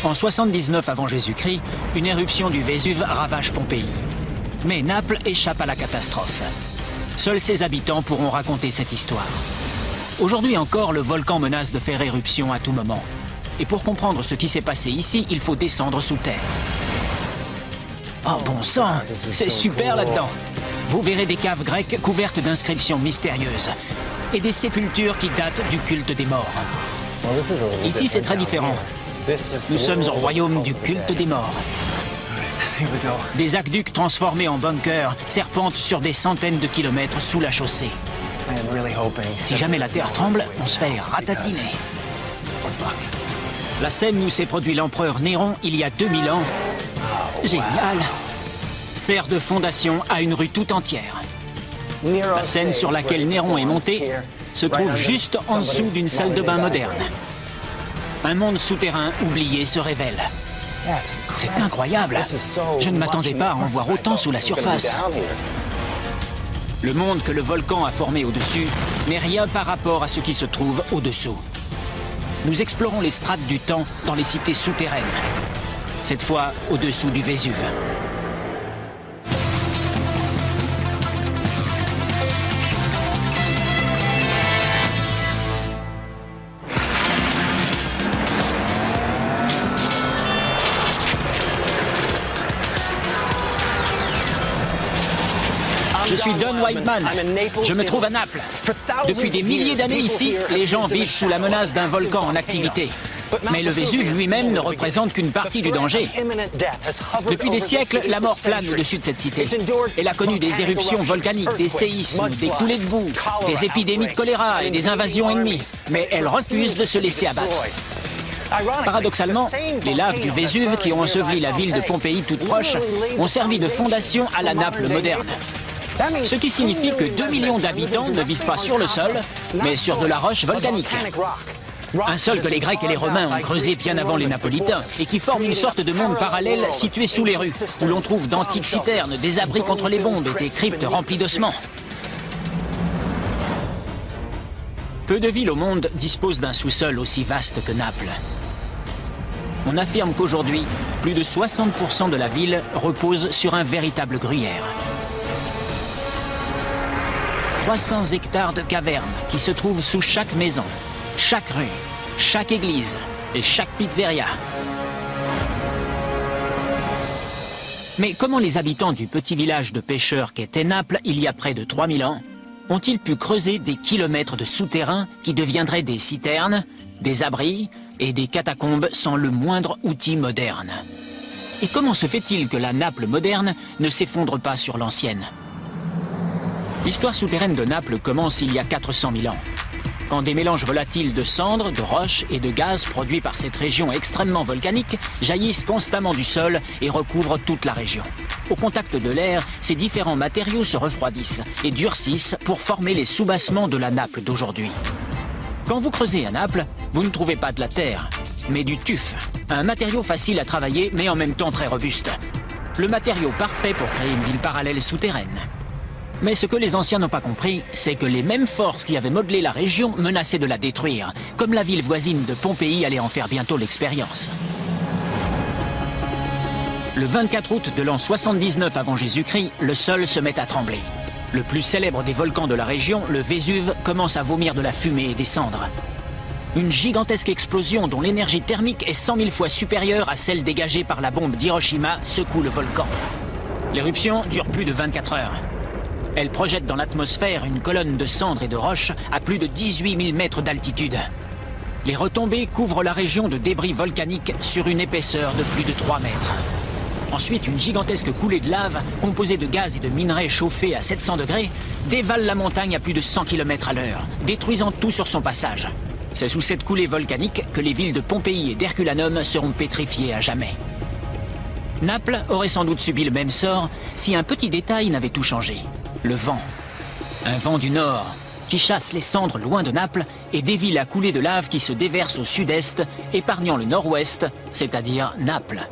En 79 avant Jésus-Christ, une éruption du Vésuve ravage Pompéi. Mais Naples échappe à la catastrophe. Seuls ses habitants pourront raconter cette histoire. Aujourd'hui encore, le volcan menace de faire éruption à tout moment. Et pour comprendre ce qui s'est passé ici, il faut descendre sous terre. Oh bon sang, c'est super là-dedans. Vous verrez des caves grecques couvertes d'inscriptions mystérieuses et des sépultures qui datent du culte des morts. Ici, c'est très différent. Nous sommes au royaume du culte des morts. Des aqueducs transformés en bunkers serpentent sur des centaines de kilomètres sous la chaussée. Si jamais la terre tremble, on se fait ratatiner. La scène où s'est produit l'empereur Néron il y a 2000 ans, génial, sert de fondation à une rue tout entière. La scène sur laquelle Néron est monté se trouve juste en dessous d'une salle de bain moderne. Un monde souterrain oublié se révèle. C'est incroyable. Je ne m'attendais pas à en voir autant sous la surface. Le monde que le volcan a formé au-dessus n'est rien par rapport à ce qui se trouve au-dessous. Nous explorons les strates du temps dans les cités souterraines. Cette fois au-dessous du Vésuve. Je suis Don Whiteman. Je me trouve à Naples. Depuis des milliers d'années ici, les gens vivent sous la menace d'un volcan en activité. Mais le Vésuve lui-même ne représente qu'une partie du danger. Depuis des siècles, la mort plane au-dessus de cette cité. Elle a connu des éruptions volcaniques, des séismes, des coulées de boue, des épidémies de choléra et des invasions ennemies. Mais elle refuse de se laisser abattre. Paradoxalement, les laves du Vésuve qui ont enseveli la ville de Pompéi toute proche ont servi de fondation à la Naples moderne. Ce qui signifie que 2 millions d'habitants ne vivent pas sur le sol, mais sur de la roche volcanique. Un sol que les Grecs et les Romains ont creusé bien avant les Napolitains et qui forme une sorte de monde parallèle situé sous les rues, où l'on trouve d'antiques citernes, des abris contre les bombes et des cryptes remplies d'ossements. Peu de villes au monde disposent d'un sous-sol aussi vaste que Naples. On affirme qu'aujourd'hui, plus de 60% de la ville repose sur un véritable gruyère. 300 hectares de cavernes qui se trouvent sous chaque maison, chaque rue, chaque église et chaque pizzeria. Mais comment les habitants du petit village de pêcheurs qu'était Naples il y a près de 3000 ans ont-ils pu creuser des kilomètres de souterrains qui deviendraient des citernes, des abris et des catacombes sans le moindre outil moderne? Et comment se fait-il que la Naples moderne ne s'effondre pas sur l'ancienne? L'histoire souterraine de Naples commence il y a 400 000 ans, quand des mélanges volatiles de cendres, de roches et de gaz produits par cette région extrêmement volcanique jaillissent constamment du sol et recouvrent toute la région. Au contact de l'air, ces différents matériaux se refroidissent et durcissent pour former les soubassements de la Naples d'aujourd'hui. Quand vous creusez à Naples, vous ne trouvez pas de la terre, mais du tuf, un matériau facile à travailler mais en même temps très robuste. Le matériau parfait pour créer une ville parallèle souterraine. Mais ce que les anciens n'ont pas compris, c'est que les mêmes forces qui avaient modelé la région menaçaient de la détruire, comme la ville voisine de Pompéi allait en faire bientôt l'expérience. Le 24 août de l'an 79 avant Jésus-Christ, le sol se met à trembler. Le plus célèbre des volcans de la région, le Vésuve, commence à vomir de la fumée et des cendres. Une gigantesque explosion dont l'énergie thermique est 100 000 fois supérieure à celle dégagée par la bombe d'Hiroshima secoue le volcan. L'éruption dure plus de 24 heures. Elle projette dans l'atmosphère une colonne de cendres et de roches à plus de 18 000 mètres d'altitude. Les retombées couvrent la région de débris volcaniques sur une épaisseur de plus de 3 mètres. Ensuite, une gigantesque coulée de lave, composée de gaz et de minerais chauffés à 700 degrés, dévale la montagne à plus de 100 km à l'heure, détruisant tout sur son passage. C'est sous cette coulée volcanique que les villes de Pompéi et d'Herculanum seront pétrifiées à jamais. Naples aurait sans doute subi le même sort si un petit détail n'avait tout changé. Le vent. Un vent du nord qui chasse les cendres loin de Naples et dévie la coulée de lave qui se déverse au sud-est, épargnant le nord-ouest, c'est-à-dire Naples.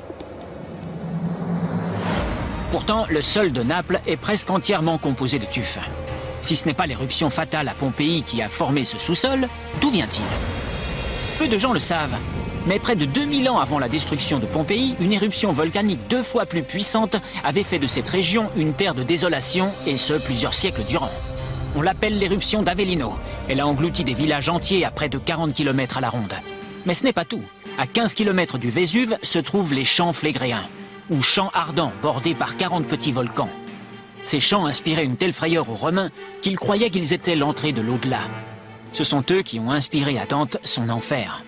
Pourtant, le sol de Naples est presque entièrement composé de tuf. Si ce n'est pas l'éruption fatale à Pompéi qui a formé ce sous-sol, d'où vient-il? Peu de gens le savent, Mais près de 2000 ans avant la destruction de Pompéi, une éruption volcanique 2 fois plus puissante avait fait de cette région une terre de désolation, et ce, plusieurs siècles durant. On l'appelle l'éruption d'Avellino. Elle a englouti des villages entiers à près de 40 km à la ronde. Mais ce n'est pas tout. À 15 km du Vésuve se trouvent les champs Flégréens, ou champs ardents bordés par 40 petits volcans. Ces champs inspiraient une telle frayeur aux Romains qu'ils croyaient qu'ils étaient l'entrée de l'au-delà. Ce sont eux qui ont inspiré à Dante son enfer.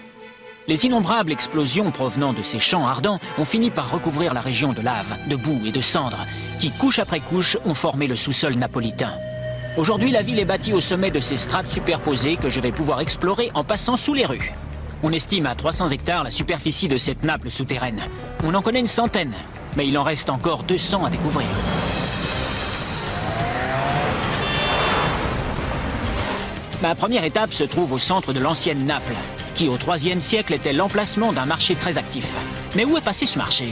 Les innombrables explosions provenant de ces champs ardents ont fini par recouvrir la région de lave, de boue et de cendres, qui couche après couche ont formé le sous-sol napolitain. Aujourd'hui, la ville est bâtie au sommet de ces strates superposées que je vais pouvoir explorer en passant sous les rues. On estime à 300 hectares la superficie de cette Naples souterraine. On en connaît une centaine, mais il en reste encore 200 à découvrir. Ma première étape se trouve au centre de l'ancienne Naples, qui au IIIe siècle était l'emplacement d'un marché très actif. Mais où est passé ce marché?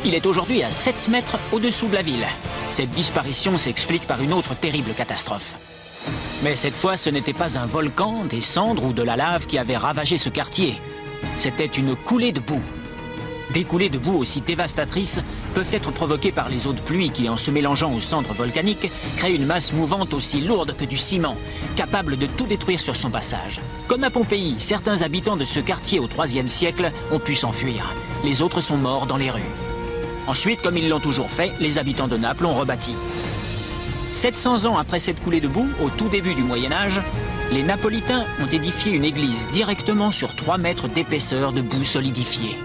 Il est aujourd'hui à 7 mètres au-dessous de la ville. Cette disparition s'explique par une autre terrible catastrophe. Mais cette fois, ce n'était pas un volcan, des cendres ou de la lave qui avait ravagé ce quartier. C'était une coulée de boue. Des coulées de boue aussi dévastatrices peuvent être provoquées par les eaux de pluie qui, en se mélangeant aux cendres volcaniques, créent une masse mouvante aussi lourde que du ciment, capable de tout détruire sur son passage. Comme à Pompéi, certains habitants de ce quartier au IIIe siècle ont pu s'enfuir. Les autres sont morts dans les rues. Ensuite, comme ils l'ont toujours fait, les habitants de Naples ont rebâti. 700 ans après cette coulée de boue, au tout début du Moyen-Âge, les Napolitains ont édifié une église directement sur 3 mètres d'épaisseur de boue solidifiée.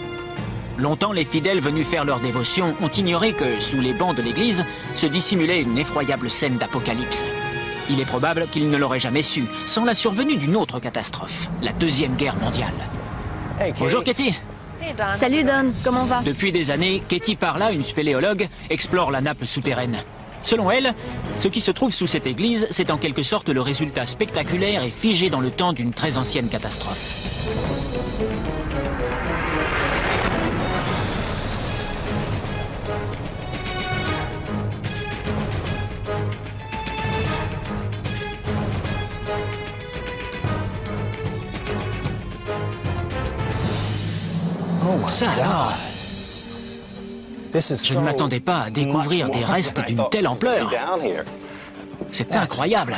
Longtemps, les fidèles venus faire leur dévotion ont ignoré que, sous les bancs de l'église, se dissimulait une effroyable scène d'apocalypse. Il est probable qu'ils ne l'auraient jamais su, sans la survenue d'une autre catastrophe, la Deuxième Guerre mondiale. Bonjour Katie. Salut Don, comment va? Depuis des années, Katie Parla, une spéléologue, explore la Naples souterraine. Selon elle, ce qui se trouve sous cette église, c'est en quelque sorte le résultat spectaculaire et figé dans le temps d'une très ancienne catastrophe. Ça alors, je ne m'attendais pas à découvrir des restes d'une telle ampleur. C'est incroyable.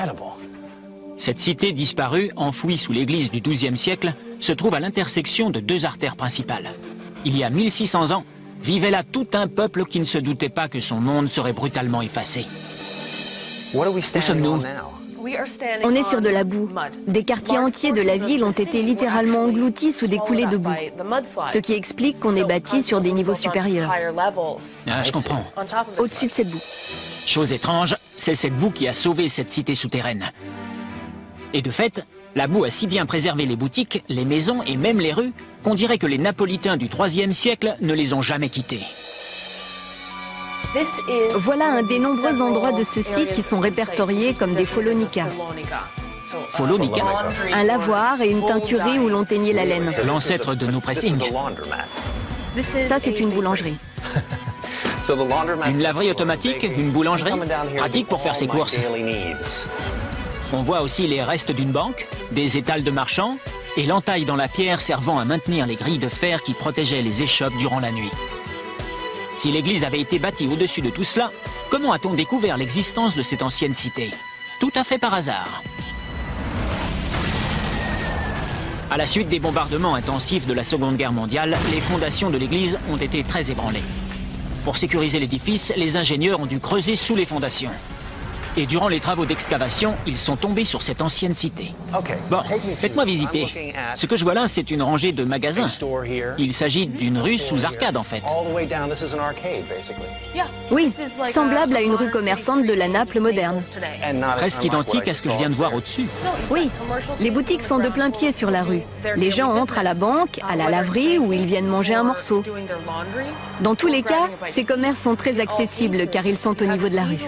Cette cité disparue, enfouie sous l'église du XIIe siècle, se trouve à l'intersection de 2 artères principales. Il y a 1600 ans, vivait là tout un peuple qui ne se doutait pas que son monde serait brutalement effacé. Où sommes-nous? On est sur de la boue. Des quartiers entiers de la ville ont été littéralement engloutis sous des coulées de boue, ce qui explique qu'on est bâti sur des niveaux supérieurs. Ah, je comprends. Au-dessus de cette boue. Chose étrange, c'est cette boue qui a sauvé cette cité souterraine. Et de fait, la boue a si bien préservé les boutiques, les maisons et même les rues qu'on dirait que les Napolitains du IIIe siècle ne les ont jamais quittés. Voilà un des nombreux endroits de ce site qui sont répertoriés comme des Follonica. Follonica? Un lavoir et une teinturerie où l'on teignait la laine. L'ancêtre de nos pressings. Ça, c'est une boulangerie. Une laverie automatique, une boulangerie, pratique pour faire ses courses. On voit aussi les restes d'une banque, des étals de marchands et l'entaille dans la pierre servant à maintenir les grilles de fer qui protégeaient les échoppes durant la nuit. Si l'église avait été bâtie au-dessus de tout cela, comment a-t-on découvert l'existence de cette ancienne cité? Tout à fait par hasard. À la suite des bombardements intensifs de la Seconde Guerre mondiale, les fondations de l'église ont été très ébranlées. Pour sécuriser l'édifice, les ingénieurs ont dû creuser sous les fondations. Et durant les travaux d'excavation, ils sont tombés sur cette ancienne cité. Bon, faites-moi visiter. Ce que je vois là, c'est une rangée de magasins. Il s'agit d'une rue sous arcade, en fait. Oui, semblable à une rue commerçante de la Naples moderne. Presque identique à ce que je viens de voir au-dessus. Oui, les boutiques sont de plein pied sur la rue. Les gens entrent à la banque, à la laverie ou ils viennent manger un morceau. Dans tous les cas, ces commerces sont très accessibles car ils sont au niveau de la rue.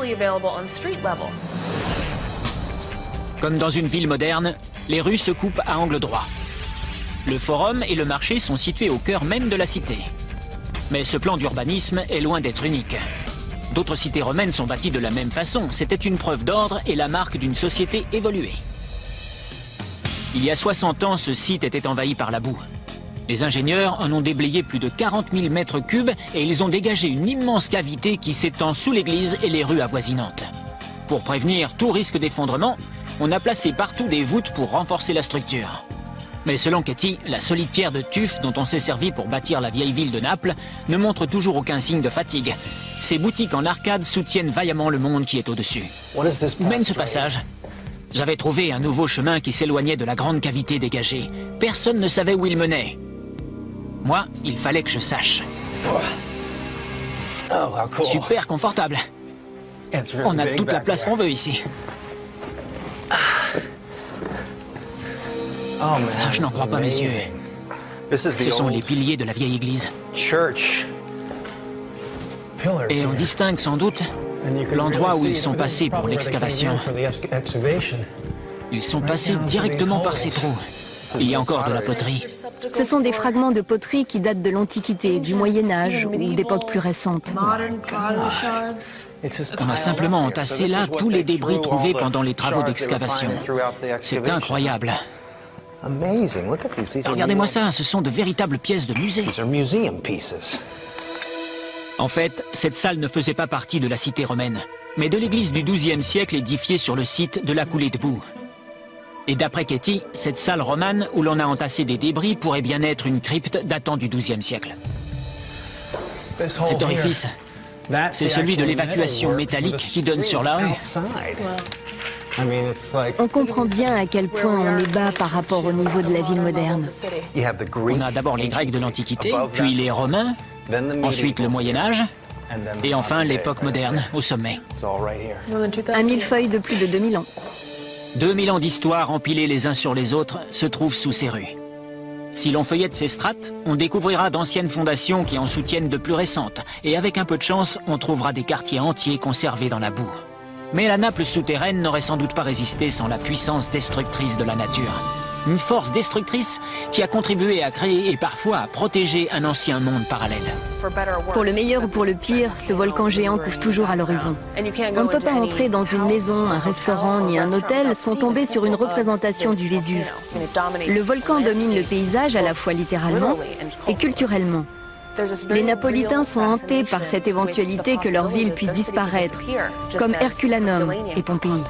Comme dans une ville moderne, les rues se coupent à angle droit. Le forum et le marché sont situés au cœur même de la cité. Mais ce plan d'urbanisme est loin d'être unique. D'autres cités romaines sont bâties de la même façon. C'était une preuve d'ordre et la marque d'une société évoluée. Il y a 60 ans, ce site était envahi par la boue. Les ingénieurs en ont déblayé plus de 40 000 mètres cubes et ils ont dégagé une immense cavité qui s'étend sous l'église et les rues avoisinantes. Pour prévenir tout risque d'effondrement, on a placé partout des voûtes pour renforcer la structure. Mais selon Katie, la solide pierre de tuf dont on s'est servi pour bâtir la vieille ville de Naples ne montre toujours aucun signe de fatigue. Ces boutiques en arcade soutiennent vaillamment le monde qui est au-dessus. Où mène ce passage? J'avais trouvé un nouveau chemin qui s'éloignait de la grande cavité dégagée. Personne ne savait où il menait. Moi, il fallait que je sache. Super confortable. On a toute la place qu'on veut ici. Je n'en crois pas mes yeux. Ce sont les piliers de la vieille église. Et on distingue sans doute l'endroit où ils sont passés pour l'excavation. Ils sont passés directement par ces trous. Il y a encore de la poterie. Ce sont des fragments de poterie qui datent de l'Antiquité, du Moyen-Âge ou d'époques plus récentes. On a simplement entassé là tous les débris trouvés pendant les travaux d'excavation. C'est incroyable. Regardez-moi ça, ce sont de véritables pièces de musée. En fait, cette salle ne faisait pas partie de la cité romaine, mais de l'église du XIIe siècle édifiée sur le site de la coulée de boue. Et d'après Katie, cette salle romane où l'on a entassé des débris pourrait bien être une crypte datant du XIIe siècle. Cet orifice, c'est celui de l'évacuation métallique qui donne sur la rue. On comprend bien à quel point on est bas par rapport au niveau de la ville moderne. On a d'abord les Grecs de l'Antiquité, puis les Romains, ensuite le Moyen-Âge, et enfin l'époque moderne, au sommet. Un millefeuille de plus de 2000 ans. 2000 ans d'histoire empilés les uns sur les autres se trouvent sous ces rues. Si l'on feuillette ces strates, on découvrira d'anciennes fondations qui en soutiennent de plus récentes, et avec un peu de chance, on trouvera des quartiers entiers conservés dans la boue. Mais la Naples souterraine n'aurait sans doute pas résisté sans la puissance destructrice de la nature. Une force destructrice qui a contribué à créer et parfois à protéger un ancien monde parallèle. Pour le meilleur ou pour le pire, ce volcan géant couvre toujours à l'horizon. On ne peut pas entrer dans une maison, un restaurant ni un hôtel sans tomber sur une représentation du Vésuve. Le volcan domine le paysage à la fois littéralement et culturellement. Les Napolitains sont hantés par cette éventualité que leur ville puisse disparaître, comme Herculanum et Pompéi.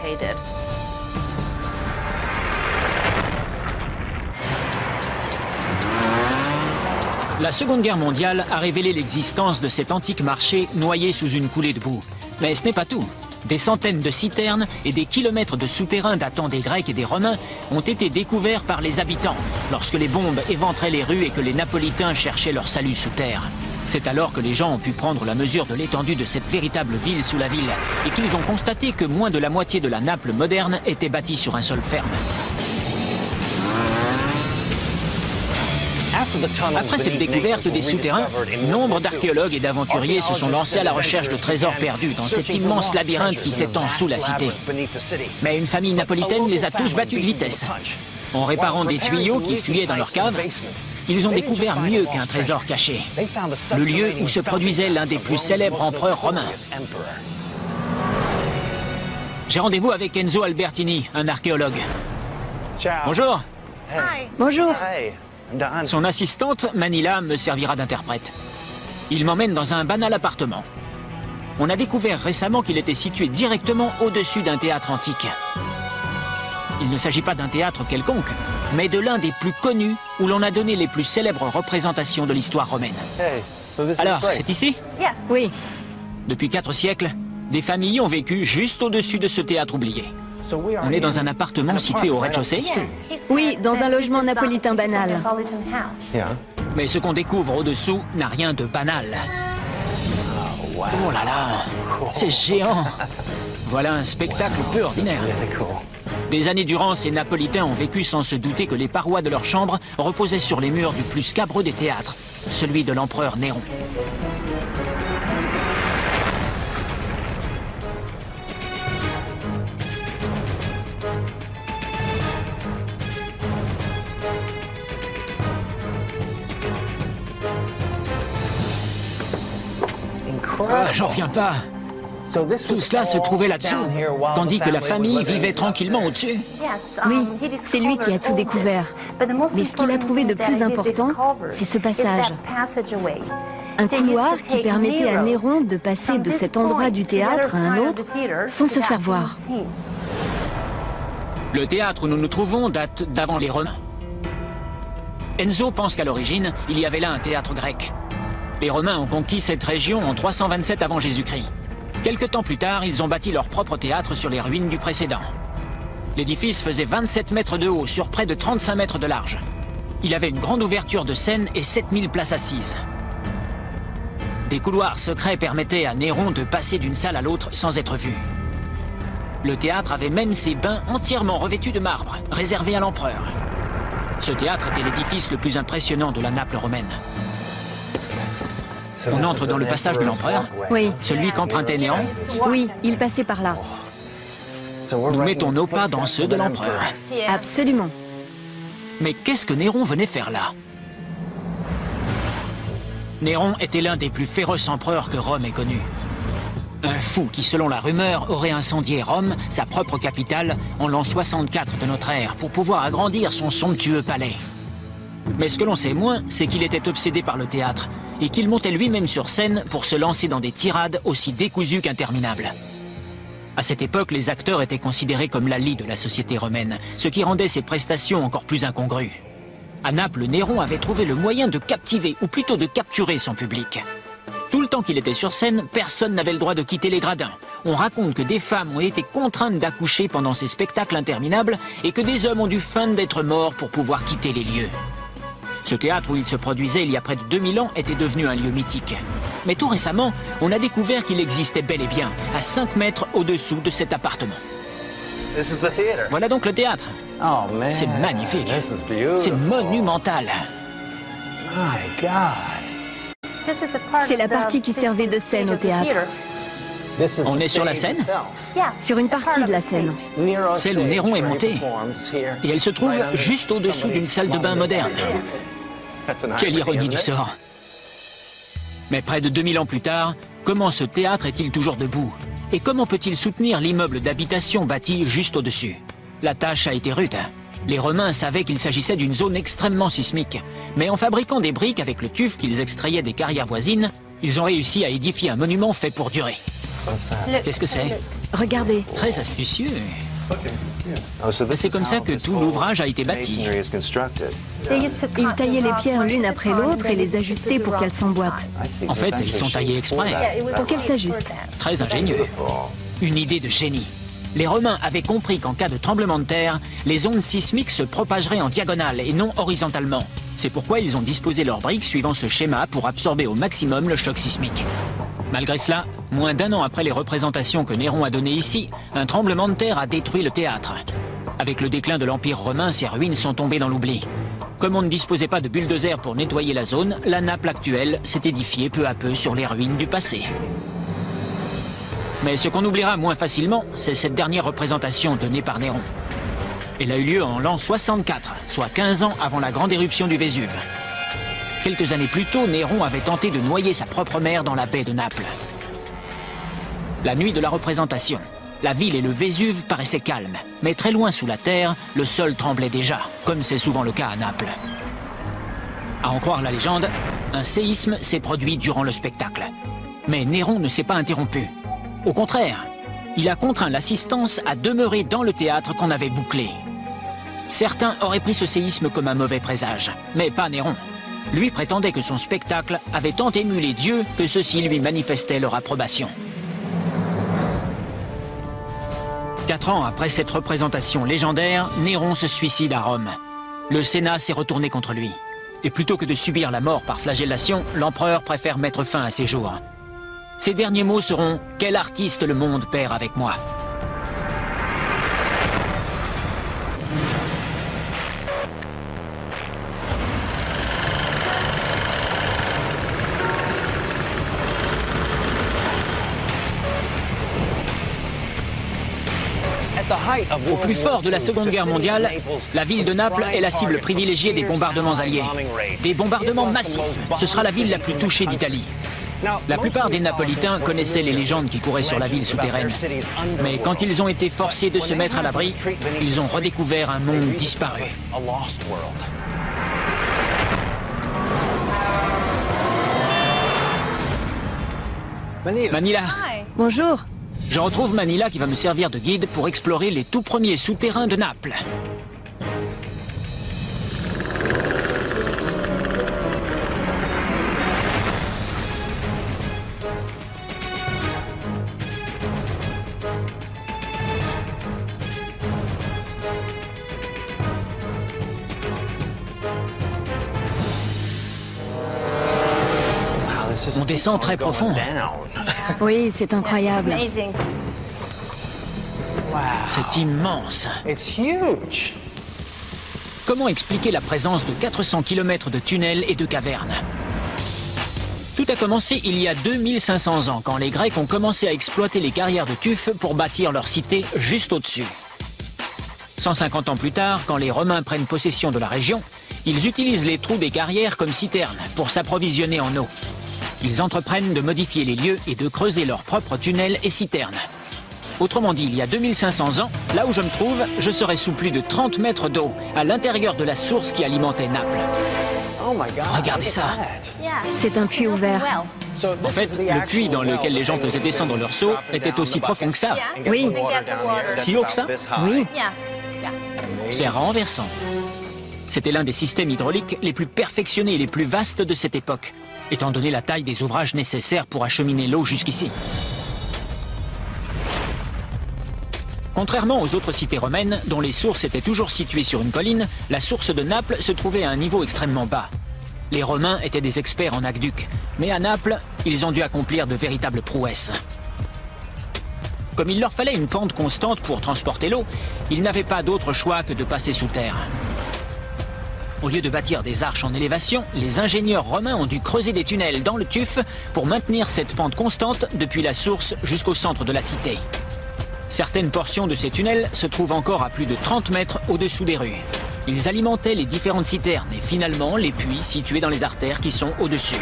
La Seconde Guerre mondiale a révélé l'existence de cet antique marché noyé sous une coulée de boue. Mais ce n'est pas tout. Des centaines de citernes et des kilomètres de souterrains datant des Grecs et des Romains ont été découverts par les habitants lorsque les bombes éventraient les rues et que les Napolitains cherchaient leur salut sous terre. C'est alors que les gens ont pu prendre la mesure de l'étendue de cette véritable ville sous la ville et qu'ils ont constaté que moins de la moitié de la Naples moderne était bâtie sur un sol ferme. Après cette découverte des souterrains, nombre d'archéologues et d'aventuriers se sont lancés à la recherche de trésors perdus dans cet immense labyrinthe qui s'étend sous la cité. Mais une famille napolitaine les a tous battus de vitesse. En réparant des tuyaux qui fuyaient dans leur cave, ils ont découvert mieux qu'un trésor caché. Le lieu où se produisait l'un des plus célèbres empereurs romains. J'ai rendez-vous avec Enzo Albertini, un archéologue. Bonjour. Bonjour. Son assistante, Manila, me servira d'interprète. Il m'emmène dans un banal appartement. On a découvert récemment qu'il était situé directement au-dessus d'un théâtre antique. Il ne s'agit pas d'un théâtre quelconque, mais de l'un des plus connus où l'on a donné les plus célèbres représentations de l'histoire romaine. Alors, c'est ici? Oui. Depuis 4 siècles, des familles ont vécu juste au-dessus de ce théâtre oublié. On est dans un appartement situé au rez-de-chaussée? Oui, dans un logement napolitain banal. Mais ce qu'on découvre au-dessous n'a rien de banal. Oh là là, c'est géant. Voilà un spectacle peu ordinaire. Des années durant, ces Napolitains ont vécu sans se douter que les parois de leur chambre reposaient sur les murs du plus scabreux des théâtres, celui de l'empereur Néron. Ah, j'en reviens pas. Tout cela se trouvait là-dessous, tandis que la famille vivait tranquillement au-dessus. Oui, c'est lui qui a tout découvert. Mais ce qu'il a trouvé de plus important, c'est ce passage. Un couloir qui permettait à Néron de passer de cet endroit du théâtre à un autre sans se faire voir. Le théâtre où nous nous trouvons date d'avant les Romains. Enzo pense qu'à l'origine, il y avait là un théâtre grec. Les Romains ont conquis cette région en 327 avant Jésus-Christ. Quelque temps plus tard, ils ont bâti leur propre théâtre sur les ruines du précédent. L'édifice faisait 27 mètres de haut sur près de 35 mètres de large. Il avait une grande ouverture de scène et 7000 places assises. Des couloirs secrets permettaient à Néron de passer d'une salle à l'autre sans être vu. Le théâtre avait même ses bains entièrement revêtus de marbre, réservés à l'empereur. Ce théâtre était l'édifice le plus impressionnant de la Naples romaine. On entre dans le passage de l'empereur? Oui. Celui qu'empruntait Néron? Oui, il passait par là. Nous mettons nos pas dans ceux de l'empereur. Absolument. Mais qu'est-ce que Néron venait faire là? Néron était l'un des plus féroces empereurs que Rome ait connu. Un fou qui, selon la rumeur, aurait incendié Rome, sa propre capitale, en l'an 64 de notre ère, pour pouvoir agrandir son somptueux palais. Mais ce que l'on sait moins, c'est qu'il était obsédé par le théâtre, et qu'il montait lui-même sur scène pour se lancer dans des tirades aussi décousues qu'interminables. À cette époque, les acteurs étaient considérés comme la lie de la société romaine, ce qui rendait ses prestations encore plus incongrues. À Naples, Néron avait trouvé le moyen de captiver, ou plutôt de capturer son public. Tout le temps qu'il était sur scène, personne n'avait le droit de quitter les gradins. On raconte que des femmes ont été contraintes d'accoucher pendant ces spectacles interminables et que des hommes ont dû feindre d'être morts pour pouvoir quitter les lieux. Ce théâtre où il se produisait il y a près de 2000 ans était devenu un lieu mythique. Mais tout récemment, on a découvert qu'il existait bel et bien, à 5 mètres au-dessous de cet appartement. Voilà donc le théâtre. C'est magnifique. C'est monumental. C'est la partie qui servait de scène au théâtre. On est sur la scène? Sur une partie de la scène. Celle où Néron est monté. Et elle se trouve juste au-dessous d'une salle de bain moderne. Quelle ironie du sort. Mais près de 2000 ans plus tard, comment ce théâtre est-il toujours debout? Et comment peut-il soutenir l'immeuble d'habitation bâti juste au-dessus? La tâche a été rude. Les Romains savaient qu'il s'agissait d'une zone extrêmement sismique. Mais en fabriquant des briques avec le tuf qu'ils extrayaient des carrières voisines, ils ont réussi à édifier un monument fait pour durer. Qu'est-ce que c'est? Regardez. Très astucieux. C'est comme ça que tout l'ouvrage a été bâti. Ils taillaient les pierres l'une après l'autre et les ajustaient pour qu'elles s'emboîtent. En fait, ils sont taillés exprès. Pour qu'elles s'ajustent. Très ingénieux. Une idée de génie. Les Romains avaient compris qu'en cas de tremblement de terre, les ondes sismiques se propageraient en diagonale et non horizontalement. C'est pourquoi ils ont disposé leurs briques suivant ce schéma pour absorber au maximum le choc sismique. Malgré cela, moins d'un an après les représentations que Néron a données ici, un tremblement de terre a détruit le théâtre. Avec le déclin de l'Empire romain, ces ruines sont tombées dans l'oubli. Comme on ne disposait pas de bulldozer pour nettoyer la zone, la Naples actuelle s'est édifiée peu à peu sur les ruines du passé. Mais ce qu'on oubliera moins facilement, c'est cette dernière représentation donnée par Néron. Elle a eu lieu en l'an 64, soit 15 ans avant la grande éruption du Vésuve. Quelques années plus tôt, Néron avait tenté de noyer sa propre mère dans la baie de Naples. La nuit de la représentation, la ville et le Vésuve paraissaient calmes, mais très loin sous la terre, le sol tremblait déjà, comme c'est souvent le cas à Naples. À en croire la légende, un séisme s'est produit durant le spectacle. Mais Néron ne s'est pas interrompu. Au contraire, il a contraint l'assistance à demeurer dans le théâtre qu'on avait bouclé. Certains auraient pris ce séisme comme un mauvais présage, mais pas Néron. Lui prétendait que son spectacle avait tant ému les dieux que ceux-ci lui manifestaient leur approbation. 4 ans après cette représentation légendaire, Néron se suicide à Rome. Le Sénat s'est retourné contre lui. Et plutôt que de subir la mort par flagellation, l'empereur préfère mettre fin à ses jours. Ses derniers mots seront « Quel artiste le monde perd avec moi ?» Au plus fort de la Seconde Guerre mondiale, la ville de Naples est la cible privilégiée des bombardements alliés. Des bombardements massifs. Ce sera la ville la plus touchée d'Italie. La plupart des Napolitains connaissaient les légendes qui couraient sur la ville souterraine. Mais quand ils ont été forcés de se mettre à l'abri, ils ont redécouvert un monde disparu. Manila. Bonjour. Je retrouve Manila qui va me servir de guide pour explorer les tout premiers souterrains de Naples. On descend très profond. Oui, c'est incroyable. C'est immense. Comment expliquer la présence de 400 km de tunnels et de cavernes? Tout a commencé il y a 2500 ans, quand les Grecs ont commencé à exploiter les carrières de tuf pour bâtir leur cité juste au-dessus. 150 ans plus tard, quand les Romains prennent possession de la région, ils utilisent les trous des carrières comme citernes pour s'approvisionner en eau. Ils entreprennent de modifier les lieux et de creuser leurs propres tunnels et citernes. Autrement dit, il y a 2500 ans, là où je me trouve, je serais sous plus de 30 mètres d'eau, à l'intérieur de la source qui alimentait Naples. Regardez ça. C'est un puits ouvert. En fait, le puits dans lequel les gens faisaient descendre leur seau était aussi profond que ça. Oui. Si haut que ça? Oui. C'est renversant. C'était l'un des systèmes hydrauliques les plus perfectionnés et les plus vastes de cette époque, étant donné la taille des ouvrages nécessaires pour acheminer l'eau jusqu'ici. Contrairement aux autres cités romaines, dont les sources étaient toujours situées sur une colline, la source de Naples se trouvait à un niveau extrêmement bas. Les Romains étaient des experts en aqueducs, mais à Naples, ils ont dû accomplir de véritables prouesses. Comme il leur fallait une pente constante pour transporter l'eau, ils n'avaient pas d'autre choix que de passer sous terre. Au lieu de bâtir des arches en élévation, les ingénieurs romains ont dû creuser des tunnels dans le tuf pour maintenir cette pente constante depuis la source jusqu'au centre de la cité. Certaines portions de ces tunnels se trouvent encore à plus de 30 mètres au-dessous des rues. Ils alimentaient les différentes citernes et finalement les puits situés dans les artères qui sont au-dessus.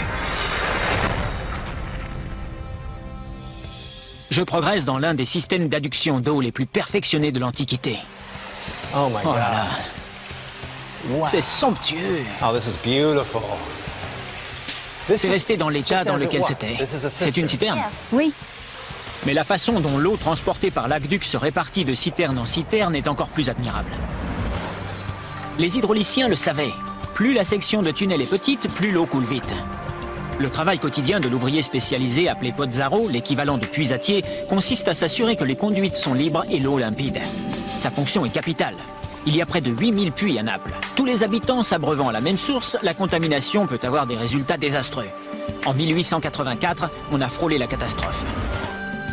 Je progresse dans l'un des systèmes d'adduction d'eau les plus perfectionnés de l'Antiquité. Oh my God. Oh là là. Wow. C'est somptueux. Oh, this is beautiful. C'est resté dans l'état dans lequel c'était. C'est une citerne. Oui. Mais la façon dont l'eau transportée par l'aqueduc se répartit de citerne en citerne est encore plus admirable. Les hydrauliciens le savaient. Plus la section de tunnel est petite, plus l'eau coule vite. Le travail quotidien de l'ouvrier spécialisé appelé pozzaro, l'équivalent de puisatier, consiste à s'assurer que les conduites sont libres et l'eau limpide. Sa fonction est capitale. Il y a près de 8000 puits à Naples. Tous les habitants s'abreuvant à la même source, la contamination peut avoir des résultats désastreux. En 1884, on a frôlé la catastrophe.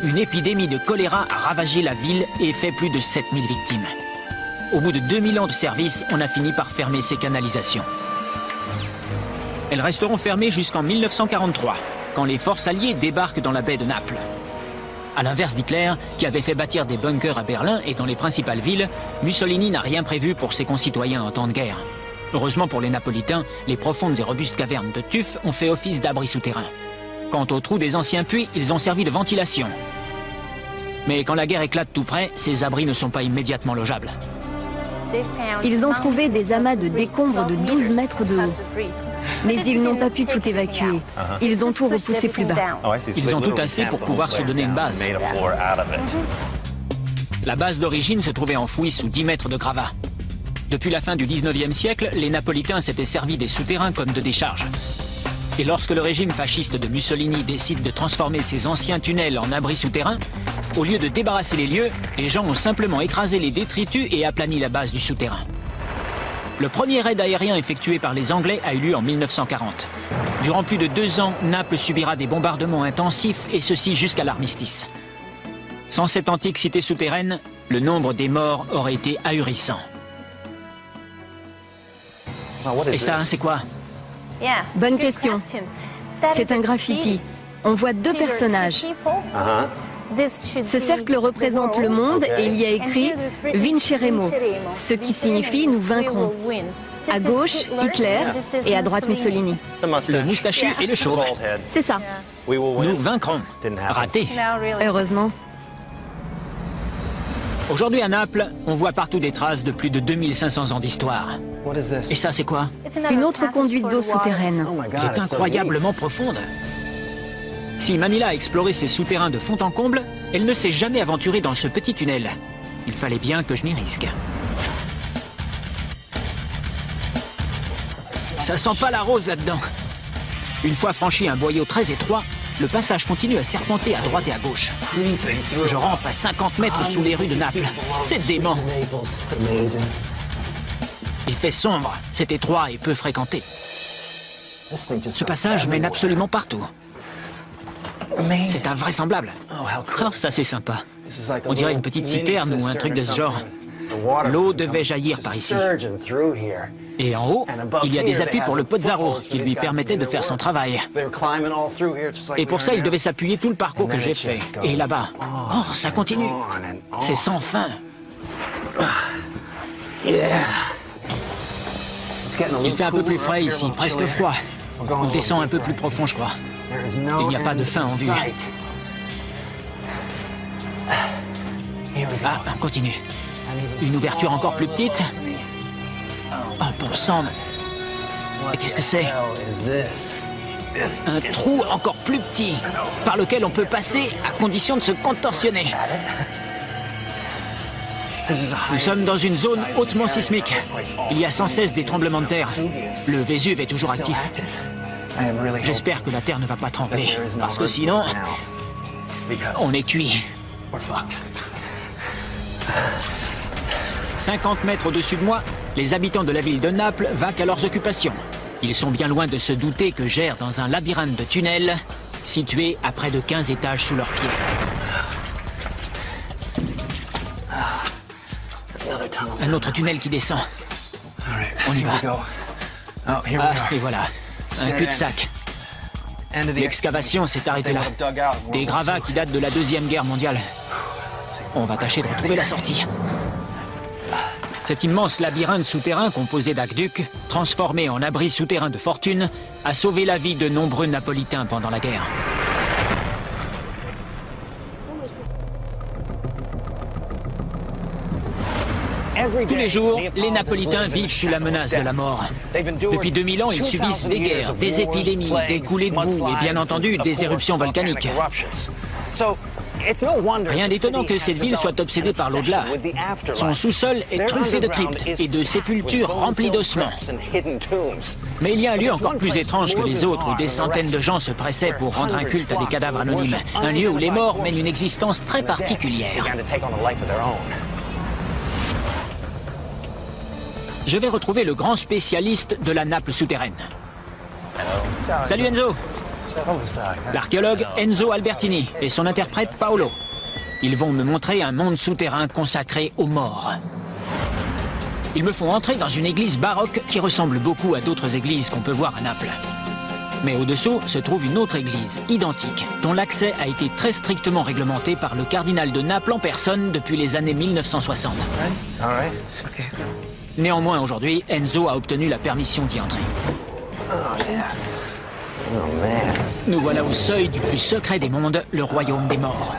Une épidémie de choléra a ravagé la ville et fait plus de 7000 victimes. Au bout de 2000 ans de service, on a fini par fermer ces canalisations. Elles resteront fermées jusqu'en 1943, quand les forces alliées débarquent dans la baie de Naples. À l'inverse d'Hitler, qui avait fait bâtir des bunkers à Berlin et dans les principales villes, Mussolini n'a rien prévu pour ses concitoyens en temps de guerre. Heureusement pour les Napolitains, les profondes et robustes cavernes de tuf ont fait office d'abri souterrain. Quant aux trous des anciens puits, ils ont servi de ventilation. Mais quand la guerre éclate tout près, ces abris ne sont pas immédiatement logeables. Ils ont trouvé des amas de décombres de 12 mètres de haut. Mais ils n'ont pas pu tout évacuer. Ils ont tout repoussé plus bas. Ils ont tout tassé pour pouvoir se donner une base. La base d'origine se trouvait enfouie sous 10 mètres de gravats. Depuis la fin du 19e siècle, les Napolitains s'étaient servis des souterrains comme de décharges. Et lorsque le régime fasciste de Mussolini décide de transformer ces anciens tunnels en abris souterrains, au lieu de débarrasser les lieux, les gens ont simplement écrasé les détritus et aplani la base du souterrain. Le premier raid aérien effectué par les Anglais a eu lieu en 1940. Durant plus de 2 ans, Naples subira des bombardements intensifs et ceci jusqu'à l'armistice. Sans cette antique cité souterraine, le nombre des morts aurait été ahurissant. Et ça, c'est quoi? Bonne question. C'est un graffiti. On voit 2 personnages. Ce cercle représente le monde et il y a écrit « Vinceremo », ce qui signifie « nous vaincrons ». À gauche, Hitler et à droite, Mussolini. Le moustachu et le chauve. C'est ça. Nous vaincrons. Raté. Heureusement. Aujourd'hui à Naples, on voit partout des traces de plus de 2500 ans d'histoire. What is this? Et ça, c'est quoi? Une autre conduite d'eau souterraine. Oh my God, Elle est it's so deep. incroyablement profonde. Si Manila a exploré ses souterrains de fond en comble, elle ne s'est jamais aventurée dans ce petit tunnel. Il fallait bien que je m'y risque. Ça sent pas la rose là-dedans. Une fois franchi un boyau très étroit, le passage continue à serpenter à droite et à gauche. Je rampe à 50 mètres sous les rues de Naples. C'est dément. Il fait sombre, c'est étroit et peu fréquenté. Ce passage mène absolument partout. C'est invraisemblable. Oh, ça c'est sympa. On dirait une petite citerne ou un truc de ce genre. L'eau devait jaillir par ici. Et en haut, il y a des appuis pour le Pozzaro qui lui permettaient de faire son travail. Et pour ça, il devait s'appuyer tout le parcours que j'ai fait. Et là-bas, oh, ça continue. C'est sans fin. Il fait un peu plus frais ici, presque froid. On descend un peu plus profond, je crois. Il n'y a pas de fin en vue. Ah, on continue. Une ouverture encore plus petite. Oh, bon sang. Et qu'est-ce que c'est? Un trou encore plus petit, par lequel on peut passer à condition de se contorsionner. Nous sommes dans une zone hautement sismique. Il y a sans cesse des tremblements de terre. Le Vésuve est toujours actif. J'espère que la terre ne va pas trembler, parce que sinon, on est cuit. 50 mètres au-dessus de moi, les habitants de la ville de Naples vaquent à leurs occupations. Ils sont bien loin de se douter que j'erre dans un labyrinthe de tunnels, situé à près de 15 étages sous leurs pieds. Un autre tunnel qui descend. On y va. Ah, et voilà, un cul-de-sac. L'excavation s'est arrêtée là. Des gravats qui datent de la Deuxième Guerre mondiale. On va tâcher de retrouver la sortie. Cet immense labyrinthe souterrain composé d'aqueducs, transformé en abri souterrain de fortune, a sauvé la vie de nombreux Napolitains pendant la guerre. Tous les jours, les Napolitains vivent sous la menace de la mort. Depuis 2000 ans, ils subissent des guerres, des épidémies, des coulées de boue et bien entendu des éruptions volcaniques. Rien d'étonnant que cette ville soit obsédée par l'au-delà. Son sous-sol est truffé de cryptes et de sépultures remplies d'ossements. Mais il y a un lieu encore plus étrange que les autres où des centaines de gens se pressaient pour rendre un culte à des cadavres anonymes. Un lieu où les morts mènent une existence très particulière. Je vais retrouver le grand spécialiste de la Naples souterraine. Salut Enzo! L'archéologue Enzo Albertini et son interprète Paolo. Ils vont me montrer un monde souterrain consacré aux morts. Ils me font entrer dans une église baroque qui ressemble beaucoup à d'autres églises qu'on peut voir à Naples. Mais au-dessous se trouve une autre église, identique, dont l'accès a été très strictement réglementé par le cardinal de Naples en personne depuis les années 1960. Néanmoins, aujourd'hui, Enzo a obtenu la permission d'y entrer. Nous voilà au seuil du plus secret des mondes, le royaume des morts.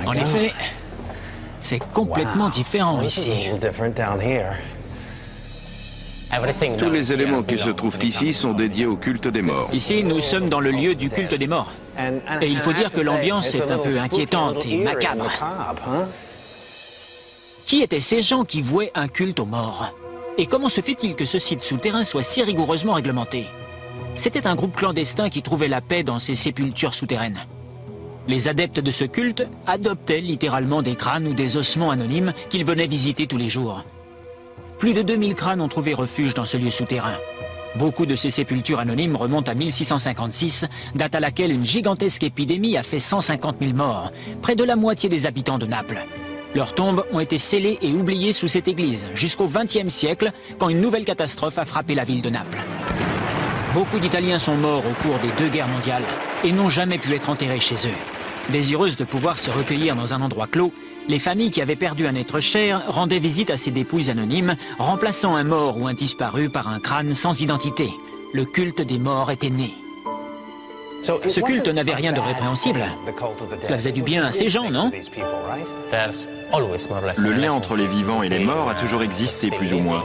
En effet, c'est complètement différent ici. Tous les éléments qui se trouvent ici sont dédiés au culte des morts. Ici, nous sommes dans le lieu du culte des morts. Et il faut dire que l'ambiance est un peu inquiétante et macabre. Qui étaient ces gens qui vouaient un culte aux morts? Et comment se fait-il que ce site souterrain soit si rigoureusement réglementé? C'était un groupe clandestin qui trouvait la paix dans ces sépultures souterraines. Les adeptes de ce culte adoptaient littéralement des crânes ou des ossements anonymes qu'ils venaient visiter tous les jours. Plus de 2000 crânes ont trouvé refuge dans ce lieu souterrain. Beaucoup de ces sépultures anonymes remontent à 1656, date à laquelle une gigantesque épidémie a fait 150 000 morts, près de la moitié des habitants de Naples. Leurs tombes ont été scellées et oubliées sous cette église, jusqu'au XXe siècle, quand une nouvelle catastrophe a frappé la ville de Naples. Beaucoup d'Italiens sont morts au cours des 2 guerres mondiales et n'ont jamais pu être enterrés chez eux. Désireuses de pouvoir se recueillir dans un endroit clos, les familles qui avaient perdu un être cher rendaient visite à ces dépouilles anonymes, remplaçant un mort ou un disparu par un crâne sans identité. Le culte des morts était né. Ce culte n'avait rien de répréhensible. Cela faisait du bien à ces gens, non? Le lien entre les vivants et les morts a toujours existé, plus ou moins.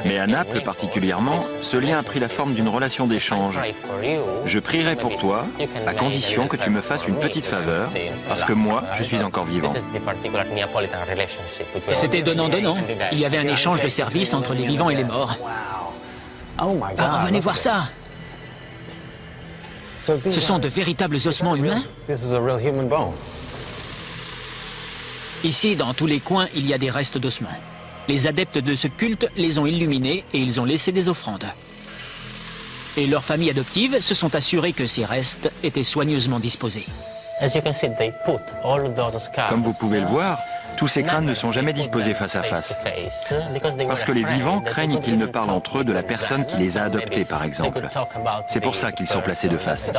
Mais à Naples particulièrement, ce lien a pris la forme d'une relation d'échange. Je prierai pour toi, à condition que tu me fasses une petite faveur, parce que moi, je suis encore vivant. C'était donnant-donnant. Il y avait un échange de services entre les vivants et les morts. Ah, venez voir ça! Ce sont de véritables ossements humains? Ici, dans tous les coins, il y a des restes d'ossements. Les adeptes de ce culte les ont illuminés et ils ont laissé des offrandes. Et leurs familles adoptives se sont assurées que ces restes étaient soigneusement disposés. Comme vous pouvez le voir, tous ces crânes ne sont jamais disposés face à face. Parce que les vivants craignent qu'ils ne parlent entre eux de la personne qui les a adoptés, par exemple. C'est pour ça qu'ils sont placés de face.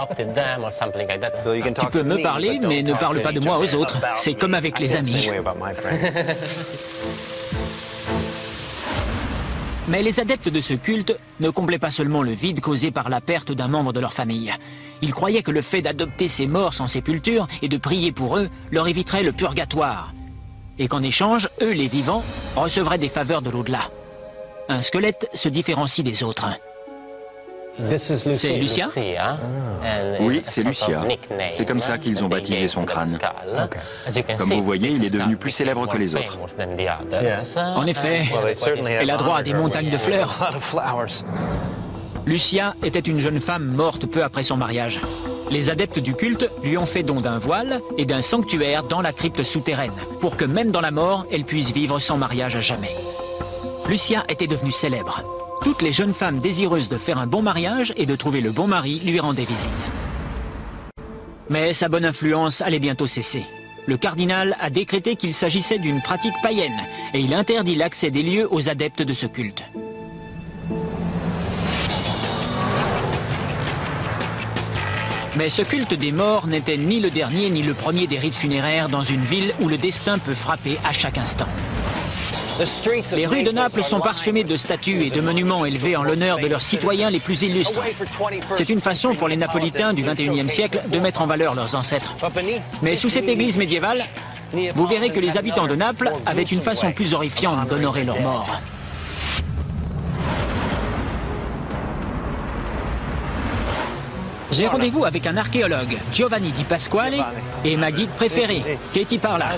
Tu peux me parler, mais ne parle pas de moi aux autres. C'est comme avec les amis. Mais les adeptes de ce culte ne comblaient pas seulement le vide causé par la perte d'un membre de leur famille. Ils croyaient que le fait d'adopter ces morts sans sépulture et de prier pour eux leur éviterait le purgatoire. Et qu'en échange, eux, les vivants, recevraient des faveurs de l'au-delà. Un squelette se différencie des autres. C'est Lucia? Oui, c'est Lucia. C'est comme ça qu'ils ont baptisé son crâne. Comme vous voyez, il est devenu plus célèbre que les autres. En effet, elle a droit à des montagnes de fleurs. Lucia était une jeune femme morte peu après son mariage. Les adeptes du culte lui ont fait don d'un voile et d'un sanctuaire dans la crypte souterraine, pour que même dans la mort, elle puisse vivre sans mariage à jamais. Lucia était devenue célèbre. Toutes les jeunes femmes désireuses de faire un bon mariage et de trouver le bon mari lui rendaient visite. Mais sa bonne influence allait bientôt cesser. Le cardinal a décrété qu'il s'agissait d'une pratique païenne et il interdit l'accès des lieux aux adeptes de ce culte. Mais ce culte des morts n'était ni le dernier ni le premier des rites funéraires dans une ville où le destin peut frapper à chaque instant. Les rues de Naples sont parsemées de statues et de monuments élevés en l'honneur de leurs citoyens les plus illustres. C'est une façon pour les Napolitains du XXIe siècle de mettre en valeur leurs ancêtres. Mais sous cette église médiévale, vous verrez que les habitants de Naples avaient une façon plus horrifiante d'honorer leurs morts. J'ai rendez-vous avec un archéologue, Giovanni Di Pasquale, et ma guide préférée, Katie Parla.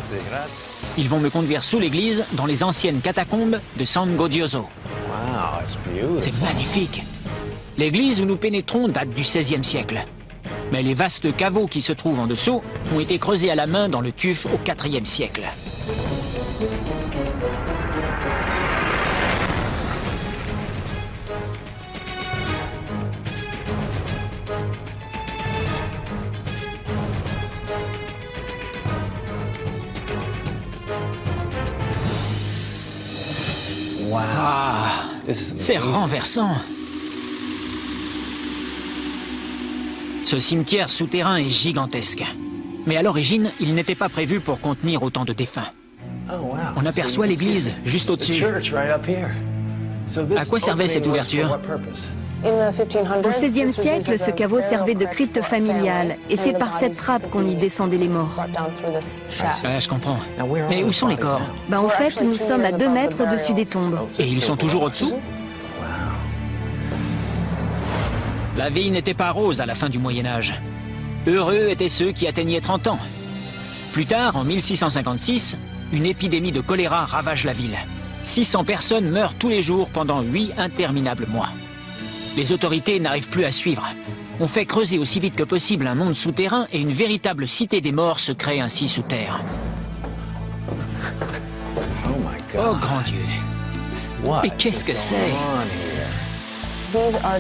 Ils vont me conduire sous l'église, dans les anciennes catacombes de San Godioso. C'est magnifique. L'église où nous pénétrons date du XVIe siècle. Mais les vastes caveaux qui se trouvent en dessous ont été creusés à la main dans le tuf au IVe siècle. Ah, c'est renversant. Ce cimetière souterrain est gigantesque. Mais à l'origine, il n'était pas prévu pour contenir autant de défunts. On aperçoit l'église juste au-dessus. À quoi servait cette ouverture? Au XVIe siècle, ce caveau servait de crypte familiale, et c'est par cette trappe qu'on y descendait les morts. Je comprends. Mais où sont les corps? En fait, nous sommes à 2 mètres au-dessus des tombes. Et ils sont toujours au-dessous? La vie n'était pas rose à la fin du Moyen-Âge. Heureux étaient ceux qui atteignaient 30 ans. Plus tard, en 1656, une épidémie de choléra ravage la ville. 600 personnes meurent tous les jours pendant 8 interminables mois. Les autorités n'arrivent plus à suivre. On fait creuser aussi vite que possible un monde souterrain et une véritable cité des morts se crée ainsi sous terre. Oh grand Dieu! Et qu'est-ce que c'est?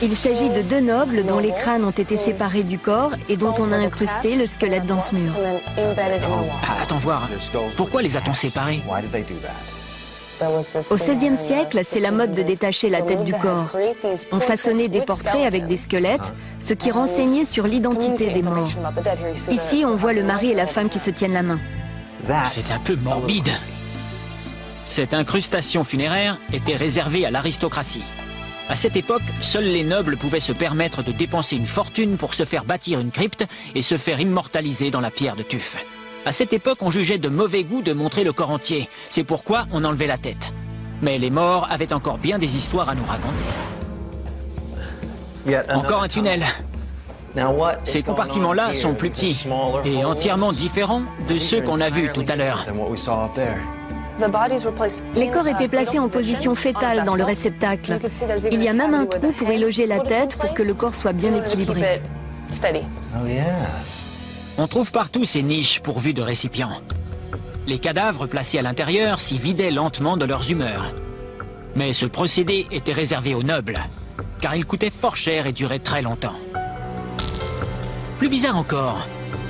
Il s'agit de 2 nobles dont les crânes ont été séparés du corps et dont on a incrusté le squelette dans ce mur. Ah, attends voir. Pourquoi les a-t-on séparés? Au XVIe siècle, c'est la mode de détacher la tête du corps. On façonnait des portraits avec des squelettes, ce qui renseignait sur l'identité des morts. Ici, on voit le mari et la femme qui se tiennent la main. C'est un peu morbide. Cette incrustation funéraire était réservée à l'aristocratie. À cette époque, seuls les nobles pouvaient se permettre de dépenser une fortune pour se faire bâtir une crypte et se faire immortaliser dans la pierre de tuf. À cette époque, on jugeait de mauvais goût de montrer le corps entier. C'est pourquoi on enlevait la tête. Mais les morts avaient encore bien des histoires à nous raconter. Encore un tunnel. Ces compartiments-là sont plus petits et entièrement différents de ceux qu'on a vus tout à l'heure. Les corps étaient placés en position fétale dans le réceptacle. Il y a même un trou pour y loger la tête pour que le corps soit bien équilibré. On trouve partout ces niches pourvues de récipients. Les cadavres placés à l'intérieur s'y vidaient lentement de leurs humeurs. Mais ce procédé était réservé aux nobles, car il coûtait fort cher et durait très longtemps. Plus bizarre encore,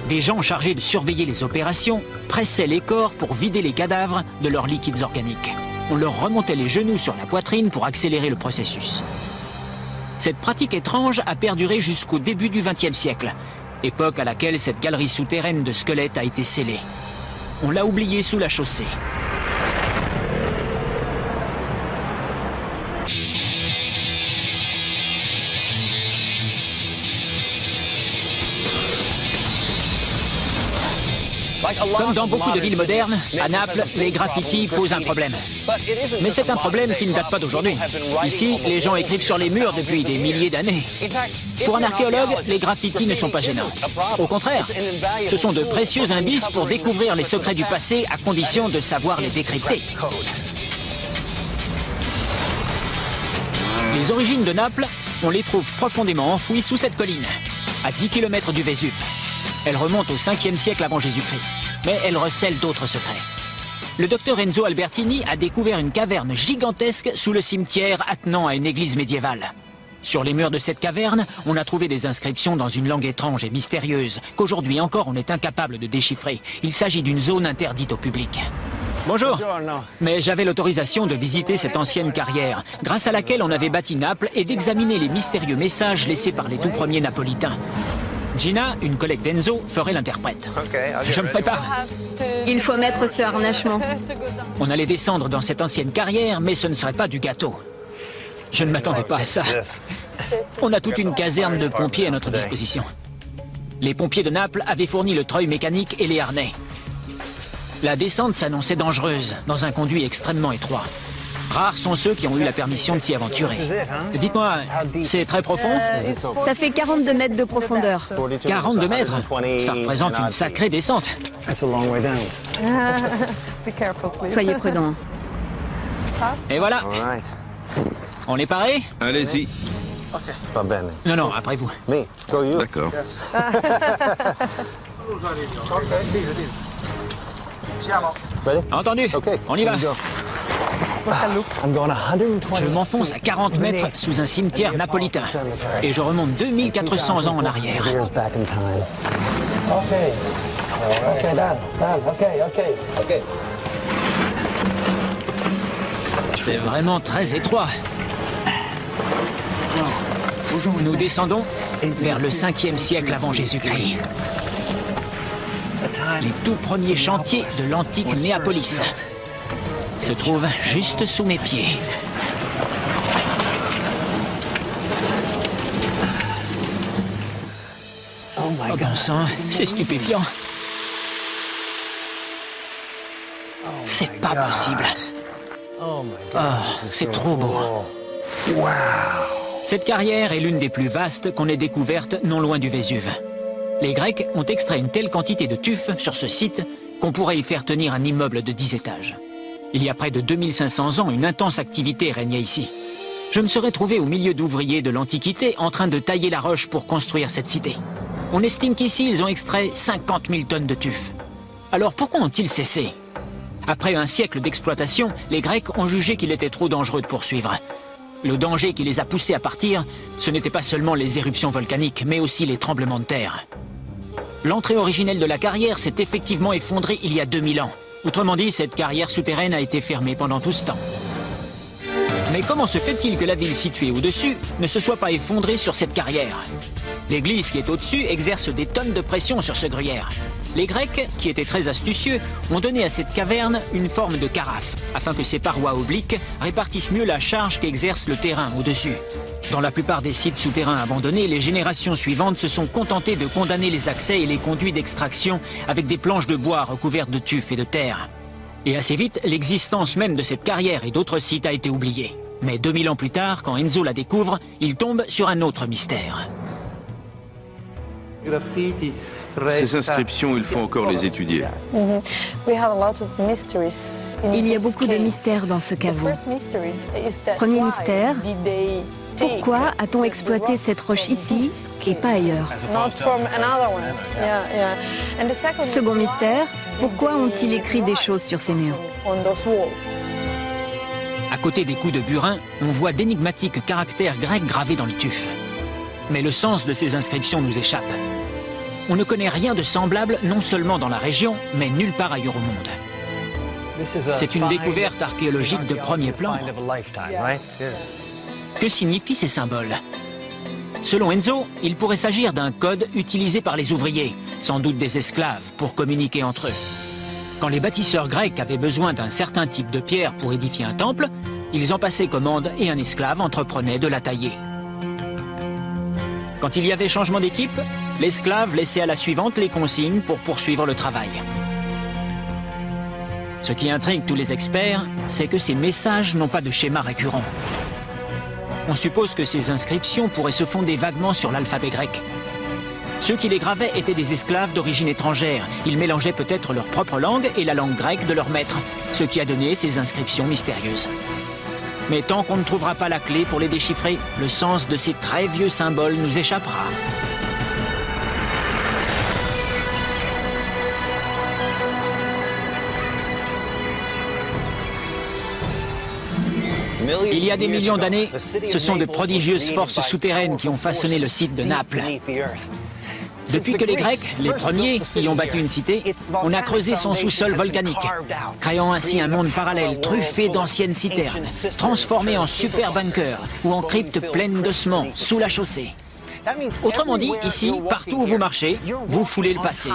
des gens chargés de surveiller les opérations pressaient les corps pour vider les cadavres de leurs liquides organiques. On leur remontait les genoux sur la poitrine pour accélérer le processus. Cette pratique étrange a perduré jusqu'au début du XXe siècle, époque à laquelle cette galerie souterraine de squelettes a été scellée. On l'a oubliée sous la chaussée. Comme dans beaucoup de villes modernes, à Naples, les graffitis posent un problème. Mais c'est un problème qui ne date pas d'aujourd'hui. Ici, les gens écrivent sur les murs depuis des milliers d'années. Pour un archéologue, les graffitis ne sont pas gênants. Au contraire, ce sont de précieux indices pour découvrir les secrets du passé à condition de savoir les décrypter. Les origines de Naples, on les trouve profondément enfouies sous cette colline, à 10 km du Vésuve. Elle remonte au 5e siècle avant Jésus-Christ, mais elle recèle d'autres secrets. Le docteur Enzo Albertini a découvert une caverne gigantesque sous le cimetière attenant à une église médiévale. Sur les murs de cette caverne, on a trouvé des inscriptions dans une langue étrange et mystérieuse qu'aujourd'hui encore on est incapable de déchiffrer. Il s'agit d'une zone interdite au public. Bonjour, mais j'avais l'autorisation de visiter cette ancienne carrière, grâce à laquelle on avait bâti Naples et d'examiner les mystérieux messages laissés par les tout premiers Napolitains. Gina, une collègue d'Enzo, ferait l'interprète. Je me prépare. Il faut mettre ce harnachement. On allait descendre dans cette ancienne carrière, mais ce ne serait pas du gâteau. Je ne m'attendais pas à ça. On a toute une caserne de pompiers à notre disposition. Les pompiers de Naples avaient fourni le treuil mécanique et les harnais. La descente s'annonçait dangereuse, dans un conduit extrêmement étroit. Rares sont ceux qui ont eu la permission de s'y aventurer. Dites-moi, c'est très profond? Ça fait 42 mètres de profondeur. 42 mètres? Ça représente une sacrée descente. Soyez prudents. Et voilà. On est paré? Allez-y. Non, non, après vous. D'accord. Entendu? On y va. Je m'enfonce à 40 mètres sous un cimetière napolitain et je remonte 2400 ans en arrière. C'est vraiment très étroit. Nous descendons vers le 5e siècle avant Jésus-Christ. Les tout premiers chantiers de l'antique Néapolis se trouvent juste sous mes pieds. Oh bon sang, c'est stupéfiant. C'est pas possible. Oh, c'est trop beau. Cette carrière est l'une des plus vastes qu'on ait découvertes non loin du Vésuve. Les Grecs ont extrait une telle quantité de tuf sur ce site qu'on pourrait y faire tenir un immeuble de 10 étages. Il y a près de 2500 ans, une intense activité régnait ici. Je me serais trouvé au milieu d'ouvriers de l'Antiquité en train de tailler la roche pour construire cette cité. On estime qu'ici, ils ont extrait 50 000 tonnes de tuf. Alors pourquoi ont-ils cessé? Après un siècle d'exploitation, les Grecs ont jugé qu'il était trop dangereux de poursuivre. Le danger qui les a poussés à partir, ce n'était pas seulement les éruptions volcaniques, mais aussi les tremblements de terre. L'entrée originelle de la carrière s'est effectivement effondrée il y a 2000 ans. Autrement dit, cette carrière souterraine a été fermée pendant tout ce temps. Mais comment se fait-il que la ville située au-dessus ne se soit pas effondrée sur cette carrière? L'église qui est au-dessus exerce des tonnes de pression sur ce gruyère. Les Grecs, qui étaient très astucieux, ont donné à cette caverne une forme de carafe, afin que ses parois obliques répartissent mieux la charge qu'exerce le terrain au-dessus. Dans la plupart des sites souterrains abandonnés, les générations suivantes se sont contentées de condamner les accès et les conduits d'extraction avec des planches de bois recouvertes de tuf et de terre. Et assez vite, l'existence même de cette carrière et d'autres sites a été oubliée. Mais 2000 ans plus tard, quand Enzo la découvre, il tombe sur un autre mystère. Ces inscriptions, il faut encore les étudier. Il y a beaucoup de mystères dans ce caveau. Premier mystère, pourquoi a-t-on exploité cette roche ici et pas ailleurs? Second mystère, pourquoi ont-ils écrit des choses sur ces murs? À côté des coups de burin, on voit d'énigmatiques caractères grecs gravés dans le tuf. Mais le sens de ces inscriptions nous échappe. On ne connaît rien de semblable non seulement dans la région, mais nulle part ailleurs au monde. C'est une découverte archéologique de premier plan. Que signifient ces symboles? Selon Enzo, il pourrait s'agir d'un code utilisé par les ouvriers, sans doute des esclaves, pour communiquer entre eux. Quand les bâtisseurs grecs avaient besoin d'un certain type de pierre pour édifier un temple, ils en passaient commande et un esclave entreprenait de la tailler. Quand il y avait changement d'équipe, l'esclave laissait à la suivante les consignes pour poursuivre le travail. Ce qui intrigue tous les experts, c'est que ces messages n'ont pas de schéma récurrent. On suppose que ces inscriptions pourraient se fonder vaguement sur l'alphabet grec. Ceux qui les gravaient étaient des esclaves d'origine étrangère. Ils mélangeaient peut-être leur propre langue et la langue grecque de leur maître, ce qui a donné ces inscriptions mystérieuses. Mais tant qu'on ne trouvera pas la clé pour les déchiffrer, le sens de ces très vieux symboles nous échappera. Il y a des millions d'années, ce sont de prodigieuses forces souterraines qui ont façonné le site de Naples. Depuis que les Grecs, les premiers, y ont bâti une cité, on a creusé son sous-sol volcanique, créant ainsi un monde parallèle truffé d'anciennes citernes, transformé en super bunkers ou en cryptes pleines d'ossements sous la chaussée. Autrement dit, ici, partout où vous marchez, vous foulez le passé.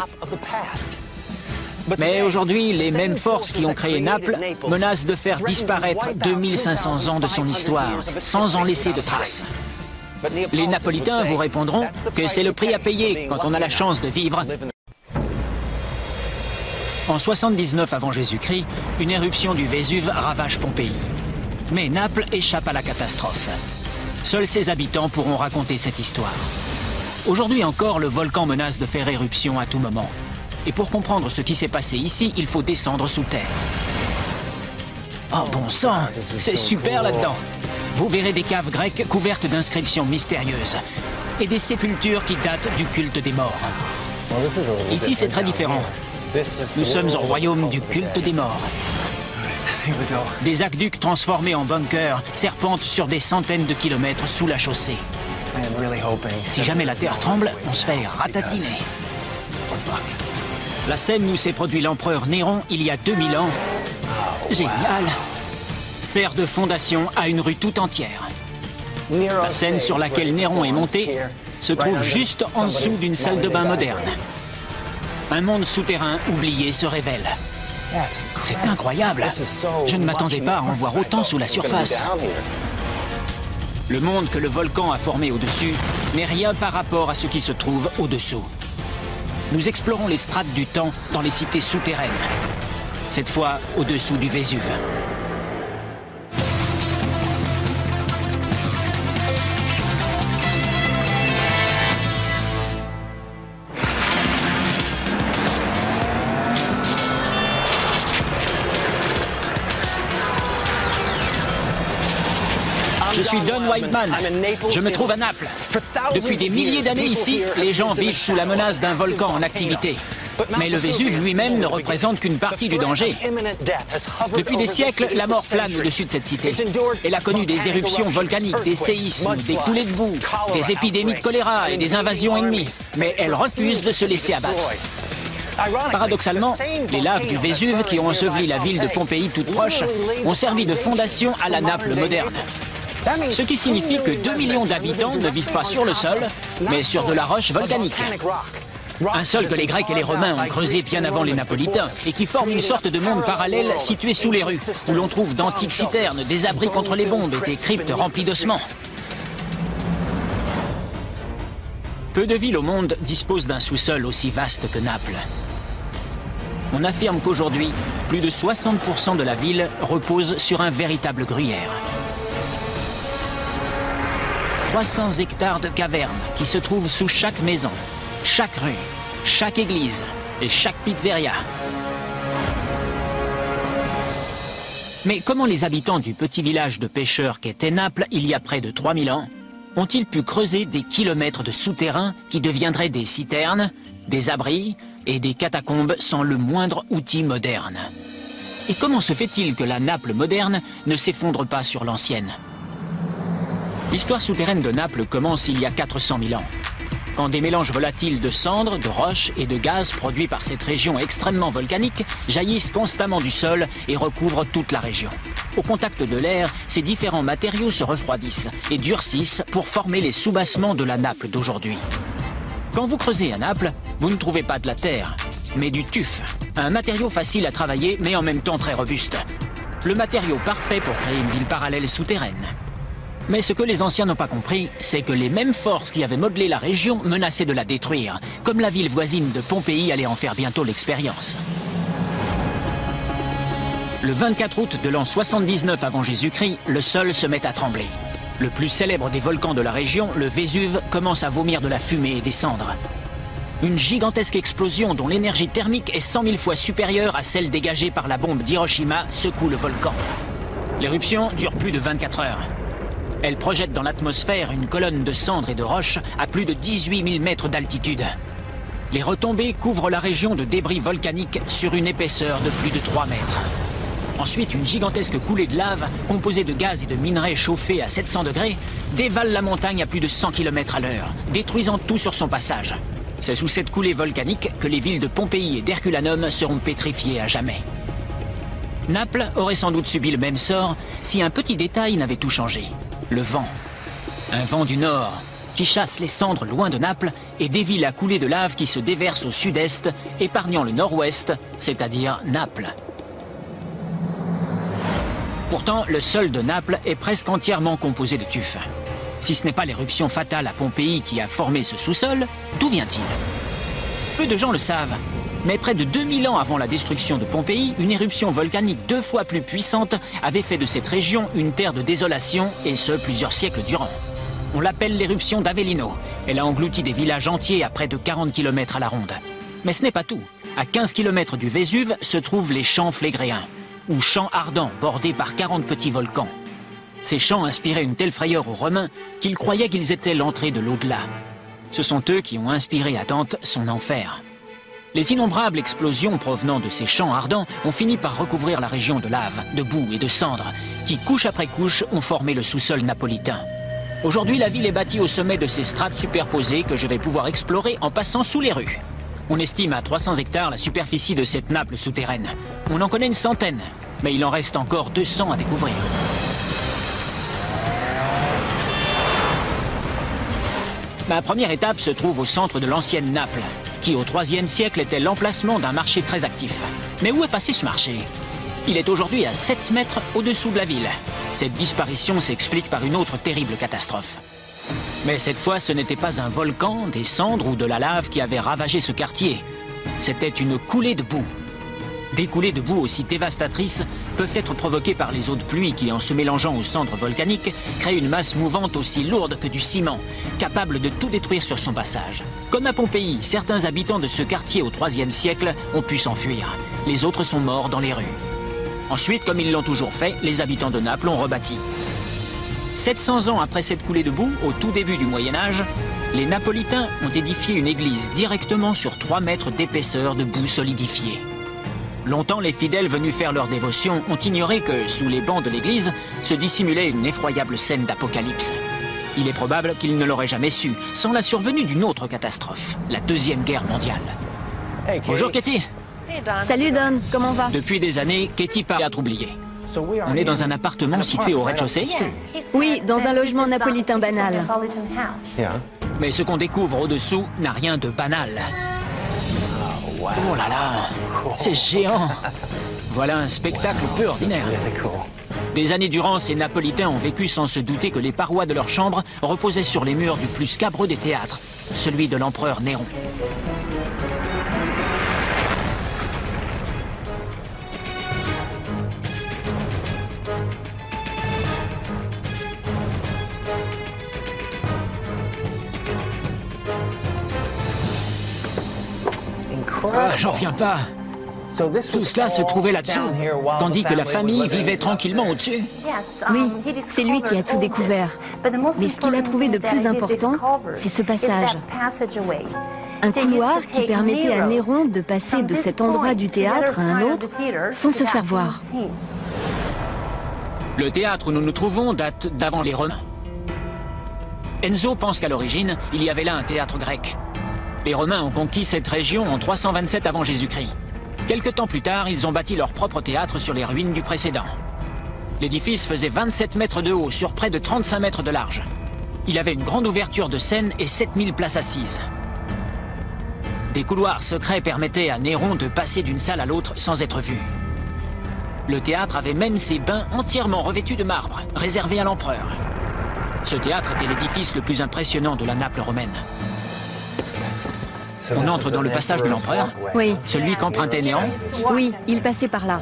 Mais aujourd'hui, les mêmes forces qui ont créé Naples menacent de faire disparaître 2500 ans de son histoire, sans en laisser de traces. Les Napolitains vous répondront que c'est le prix à payer quand on a la chance de vivre. En 79 avant Jésus-Christ, une éruption du Vésuve ravage Pompéi. Mais Naples échappe à la catastrophe. Seuls ses habitants pourront raconter cette histoire. Aujourd'hui encore, le volcan menace de faire éruption à tout moment. Et pour comprendre ce qui s'est passé ici, il faut descendre sous terre. Oh bon sang, c'est super là-dedans. Vous verrez des caves grecques couvertes d'inscriptions mystérieuses et des sépultures qui datent du culte des morts. Ici, c'est très différent. Nous sommes au royaume du culte des morts. Des aqueducs transformés en bunkers serpentent sur des centaines de kilomètres sous la chaussée. Si jamais la terre tremble, on se fait ratatiner. La scène où s'est produit l'empereur Néron il y a 2000 ans, génial, sert de fondation à une rue tout entière. La scène sur laquelle Néron est monté se trouve juste en dessous d'une salle de bain moderne. Un monde souterrain oublié se révèle. C'est incroyable. Je ne m'attendais pas à en voir autant sous la surface. Le monde que le volcan a formé au-dessus n'est rien par rapport à ce qui se trouve au-dessous. Nous explorons les strates du temps dans les cités souterraines. Cette fois au-dessous du Vésuve. Je suis Don Whiteman. Je me trouve à Naples. Depuis des milliers d'années ici, les gens vivent sous la menace d'un volcan en activité. Mais le Vésuve lui-même ne représente qu'une partie du danger. Depuis des siècles, la mort plane au-dessus de cette cité. Elle a connu des éruptions volcaniques, des séismes, des coulées de boue, des épidémies de choléra et des invasions ennemies. Mais elle refuse de se laisser abattre. Paradoxalement, les laves du Vésuve qui ont enseveli la ville de Pompéi toute proche ont servi de fondation à la Naples moderne. Ce qui signifie que 2 millions d'habitants ne vivent pas sur le sol, mais sur de la roche volcanique. Un sol que les Grecs et les Romains ont creusé bien avant les Napolitains et qui forme une sorte de monde parallèle situé sous les rues, où l'on trouve d'antiques citernes, des abris contre les bombes et des cryptes remplies d'ossements. Peu de villes au monde disposent d'un sous-sol aussi vaste que Naples. On affirme qu'aujourd'hui, plus de 60% de la ville repose sur un véritable gruyère. 300 hectares de cavernes qui se trouvent sous chaque maison, chaque rue, chaque église et chaque pizzeria. Mais comment les habitants du petit village de pêcheurs qu'était Naples il y a près de 3000 ans ont-ils pu creuser des kilomètres de souterrains qui deviendraient des citernes, des abris et des catacombes sans le moindre outil moderne? Et comment se fait-il que la Naples moderne ne s'effondre pas sur l'ancienne? L'histoire souterraine de Naples commence il y a 400 000 ans, quand des mélanges volatiles de cendres, de roches et de gaz produits par cette région extrêmement volcanique jaillissent constamment du sol et recouvrent toute la région. Au contact de l'air, ces différents matériaux se refroidissent et durcissent pour former les soubassements de la Naples d'aujourd'hui. Quand vous creusez à Naples, vous ne trouvez pas de la terre, mais du tuf, un matériau facile à travailler mais en même temps très robuste. Le matériau parfait pour créer une ville parallèle souterraine. Mais ce que les anciens n'ont pas compris, c'est que les mêmes forces qui avaient modelé la région menaçaient de la détruire, comme la ville voisine de Pompéi allait en faire bientôt l'expérience. Le 24 août de l'an 79 avant Jésus-Christ, le sol se met à trembler. Le plus célèbre des volcans de la région, le Vésuve, commence à vomir de la fumée et des cendres. Une gigantesque explosion dont l'énergie thermique est 100 000 fois supérieure à celle dégagée par la bombe d'Hiroshima secoue le volcan. L'éruption dure plus de 24 heures. Elle projette dans l'atmosphère une colonne de cendres et de roches à plus de 18 000 mètres d'altitude. Les retombées couvrent la région de débris volcaniques sur une épaisseur de plus de 3 mètres. Ensuite, une gigantesque coulée de lave, composée de gaz et de minerais chauffés à 700 degrés, dévale la montagne à plus de 100 km à l'heure, détruisant tout sur son passage. C'est sous cette coulée volcanique que les villes de Pompéi et d'Herculanum seront pétrifiées à jamais. Naples aurait sans doute subi le même sort si un petit détail n'avait tout changé. Le vent. Un vent du nord qui chasse les cendres loin de Naples et dévie la coulée de lave qui se déverse au sud-est, épargnant le nord-ouest, c'est-à-dire Naples. Pourtant, le sol de Naples est presque entièrement composé de tuf. Si ce n'est pas l'éruption fatale à Pompéi qui a formé ce sous-sol, d'où vient-il? Peu de gens le savent, mais près de 2000 ans avant la destruction de Pompéi, une éruption volcanique 2 fois plus puissante avait fait de cette région une terre de désolation, et ce, plusieurs siècles durant. On l'appelle l'éruption d'Avellino. Elle a englouti des villages entiers à près de 40 km à la ronde. Mais ce n'est pas tout. À 15 km du Vésuve se trouvent les champs Flégréens, ou champs ardents bordés par 40 petits volcans. Ces champs inspiraient une telle frayeur aux Romains qu'ils croyaient qu'ils étaient l'entrée de l'au-delà. Ce sont eux qui ont inspiré à Dante son enfer. Les innombrables explosions provenant de ces champs ardents ont fini par recouvrir la région de lave, de boue et de cendres, qui couche après couche ont formé le sous-sol napolitain. Aujourd'hui, la ville est bâtie au sommet de ces strates superposées que je vais pouvoir explorer en passant sous les rues. On estime à 300 hectares la superficie de cette Naples souterraine. On en connaît une centaine, mais il en reste encore 200 à découvrir. Ma première étape se trouve au centre de l'ancienne Naples, qui au IIIe siècle était l'emplacement d'un marché très actif. Mais où est passé ce marché? Il est aujourd'hui à 7 mètres au-dessous de la ville. Cette disparition s'explique par une autre terrible catastrophe. Mais cette fois, ce n'était pas un volcan, des cendres ou de la lave qui avait ravagé ce quartier. C'était une coulée de boue. Des coulées de boue aussi dévastatrices peuvent être provoquées par les eaux de pluie qui, en se mélangeant aux cendres volcaniques, créent une masse mouvante aussi lourde que du ciment, capable de tout détruire sur son passage. Comme à Pompéi, certains habitants de ce quartier au IIIe siècle ont pu s'enfuir. Les autres sont morts dans les rues. Ensuite, comme ils l'ont toujours fait, les habitants de Naples ont rebâti. 700 ans après cette coulée de boue, au tout début du Moyen-Âge, les Napolitains ont édifié une église directement sur 3 mètres d'épaisseur de boue solidifiée. Longtemps, les fidèles venus faire leur dévotion ont ignoré que, sous les bancs de l'église, se dissimulait une effroyable scène d'apocalypse. Il est probable qu'ils ne l'auraient jamais su, sans la survenue d'une autre catastrophe, la Deuxième Guerre mondiale. Bonjour Katie. Salut Don, comment va? Depuis des années, Katie part à être oubliée. On est dans un appartement situé au rez-de-chaussée. Oui, dans un logement napolitain banal. Mais ce qu'on découvre au-dessous n'a rien de banal. Oh là là, c'est géant. Voilà un spectacle peu ordinaire. Des années durant, ces Napolitains ont vécu sans se douter que les parois de leur chambre reposaient sur les murs du plus scabreux des théâtres, celui de l'empereur Néron. Ah, j'en reviens pas. Tout cela se trouvait là-dessous, tandis que la famille vivait tranquillement au-dessus. Oui, c'est lui qui a tout découvert. Mais ce qu'il a trouvé de plus important, c'est ce passage. Un couloir qui permettait à Néron de passer de cet endroit du théâtre à un autre sans se faire voir. Le théâtre où nous nous trouvons date d'avant les Romains. Enzo pense qu'à l'origine, il y avait là un théâtre grec. Les Romains ont conquis cette région en 327 avant Jésus-Christ. Quelque temps plus tard, ils ont bâti leur propre théâtre sur les ruines du précédent. L'édifice faisait 27 mètres de haut sur près de 35 mètres de large. Il avait une grande ouverture de scène et 7000 places assises. Des couloirs secrets permettaient à Néron de passer d'une salle à l'autre sans être vu. Le théâtre avait même ses bains entièrement revêtus de marbre, réservés à l'empereur. Ce théâtre était l'édifice le plus impressionnant de la Naples romaine. On entre dans le passage de l'empereur? Oui. Celui qu'empruntait Néron? Oui, il passait par là.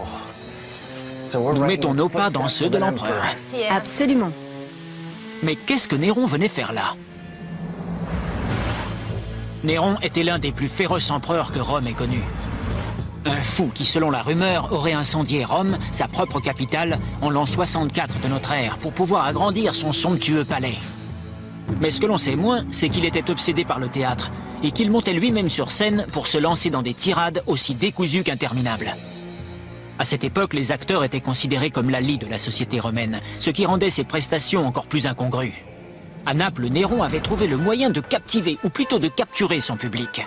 Nous mettons nos pas dans ceux de l'empereur. Absolument. Mais qu'est-ce que Néron venait faire là? Néron était l'un des plus féroces empereurs que Rome ait connu. Un fou qui, selon la rumeur, aurait incendié Rome, sa propre capitale, en l'an 64 de notre ère, pour pouvoir agrandir son somptueux palais. Mais ce que l'on sait moins, c'est qu'il était obsédé par le théâtre, et qu'il montait lui-même sur scène pour se lancer dans des tirades aussi décousues qu'interminables. À cette époque, les acteurs étaient considérés comme la lie de la société romaine, ce qui rendait ses prestations encore plus incongrues. À Naples, Néron avait trouvé le moyen de captiver, ou plutôt de capturer son public.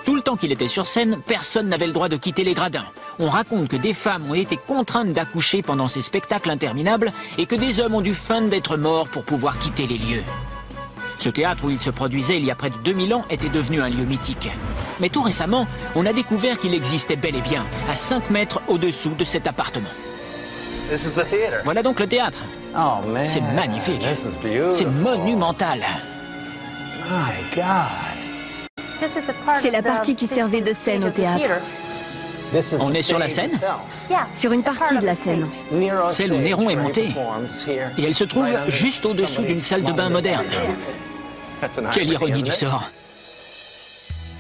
Tout le temps qu'il était sur scène, personne n'avait le droit de quitter les gradins. On raconte que des femmes ont été contraintes d'accoucher pendant ces spectacles interminables et que des hommes ont dû feindre d'être morts pour pouvoir quitter les lieux. Ce théâtre où il se produisait il y a près de 2000 ans était devenu un lieu mythique. Mais tout récemment, on a découvert qu'il existait bel et bien, à 5 mètres au-dessous de cet appartement. Voilà donc le théâtre. C'est magnifique. C'est monumental. C'est la partie qui servait de scène au théâtre. On est sur la scène? Sur une partie de la scène. Celle où Néron est monté. Et elle se trouve juste au-dessous d'une salle de bain moderne. Quelle ironie du sort.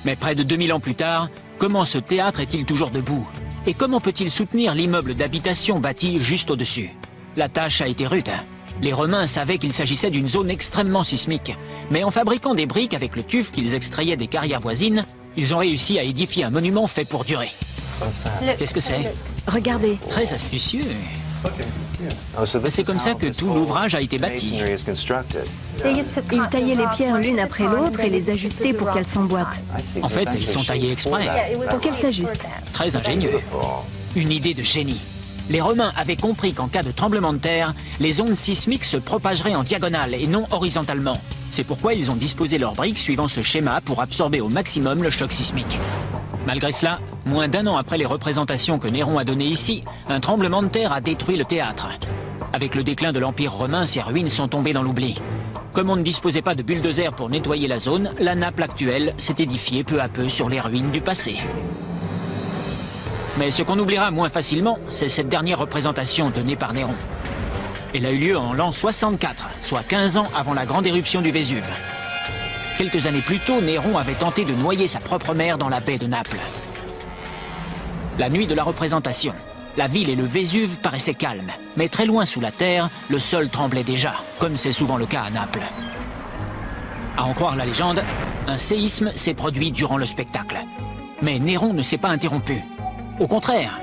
Mais près de 2000 ans plus tard, comment ce théâtre est-il toujours debout? Et comment peut-il soutenir l'immeuble d'habitation bâti juste au-dessus? La tâche a été rude. Les Romains savaient qu'il s'agissait d'une zone extrêmement sismique. Mais en fabriquant des briques avec le tuf qu'ils extrayaient des carrières voisines, ils ont réussi à édifier un monument fait pour durer. Qu'est-ce que c'est? Regardez. Très astucieux. C'est comme ça que tout l'ouvrage a été bâti. Ils taillaient les pierres l'une après l'autre et les ajustaient pour qu'elles s'emboîtent. En fait, ils sont taillés exprès. Pour qu'elles s'ajustent. Très ingénieux. Une idée de génie. Les Romains avaient compris qu'en cas de tremblement de terre, les ondes sismiques se propageraient en diagonale et non horizontalement. C'est pourquoi ils ont disposé leurs briques suivant ce schéma pour absorber au maximum le choc sismique. Malgré cela, moins d'un an après les représentations que Néron a données ici, un tremblement de terre a détruit le théâtre. Avec le déclin de l'Empire romain, ces ruines sont tombées dans l'oubli. Comme on ne disposait pas de bulldozer pour nettoyer la zone, la Naples actuelle s'est édifiée peu à peu sur les ruines du passé. Mais ce qu'on oubliera moins facilement, c'est cette dernière représentation donnée par Néron. Elle a eu lieu en l'an 64, soit 15 ans avant la grande éruption du Vésuve. Quelques années plus tôt, Néron avait tenté de noyer sa propre mère dans la baie de Naples. La nuit de la représentation, La ville et le Vésuve paraissaient calmes, mais très loin sous la terre, le sol tremblait déjà, comme c'est souvent le cas à Naples. À en croire la légende, un séisme s'est produit durant le spectacle. Mais Néron ne s'est pas interrompu. Au contraire,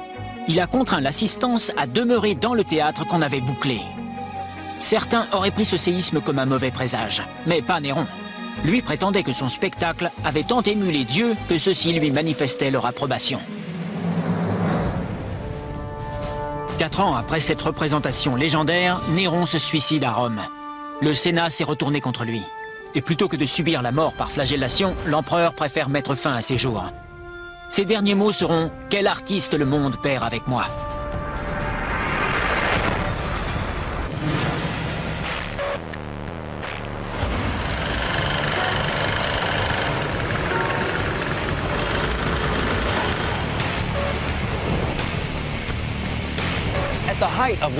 il a contraint l'assistance à demeurer dans le théâtre qu'on avait bouclé. Certains auraient pris ce séisme comme un mauvais présage, mais pas Néron. Lui prétendait que son spectacle avait tant ému les dieux que ceux-ci lui manifestaient leur approbation. 4 ans après cette représentation légendaire, Néron se suicide à Rome. Le Sénat s'est retourné contre lui. Et plutôt que de subir la mort par flagellation, l'empereur préfère mettre fin à ses jours. Ses derniers mots seront « Quel artiste le monde perd avec moi ?»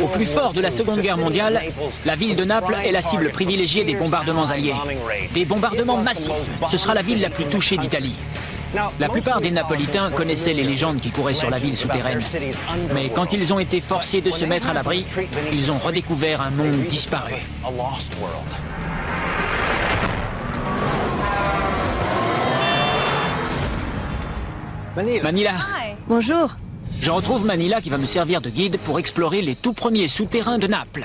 Au plus fort de la Seconde Guerre mondiale, la ville de Naples est la cible privilégiée des bombardements alliés. Des bombardements massifs. Ce sera la ville la plus touchée d'Italie. La plupart des Napolitains connaissaient les légendes qui couraient sur la ville souterraine. Mais quand ils ont été forcés de se mettre à l'abri, ils ont redécouvert un monde disparu. Manila. Bonjour. Je retrouve Manila qui va me servir de guide pour explorer les tout premiers souterrains de Naples.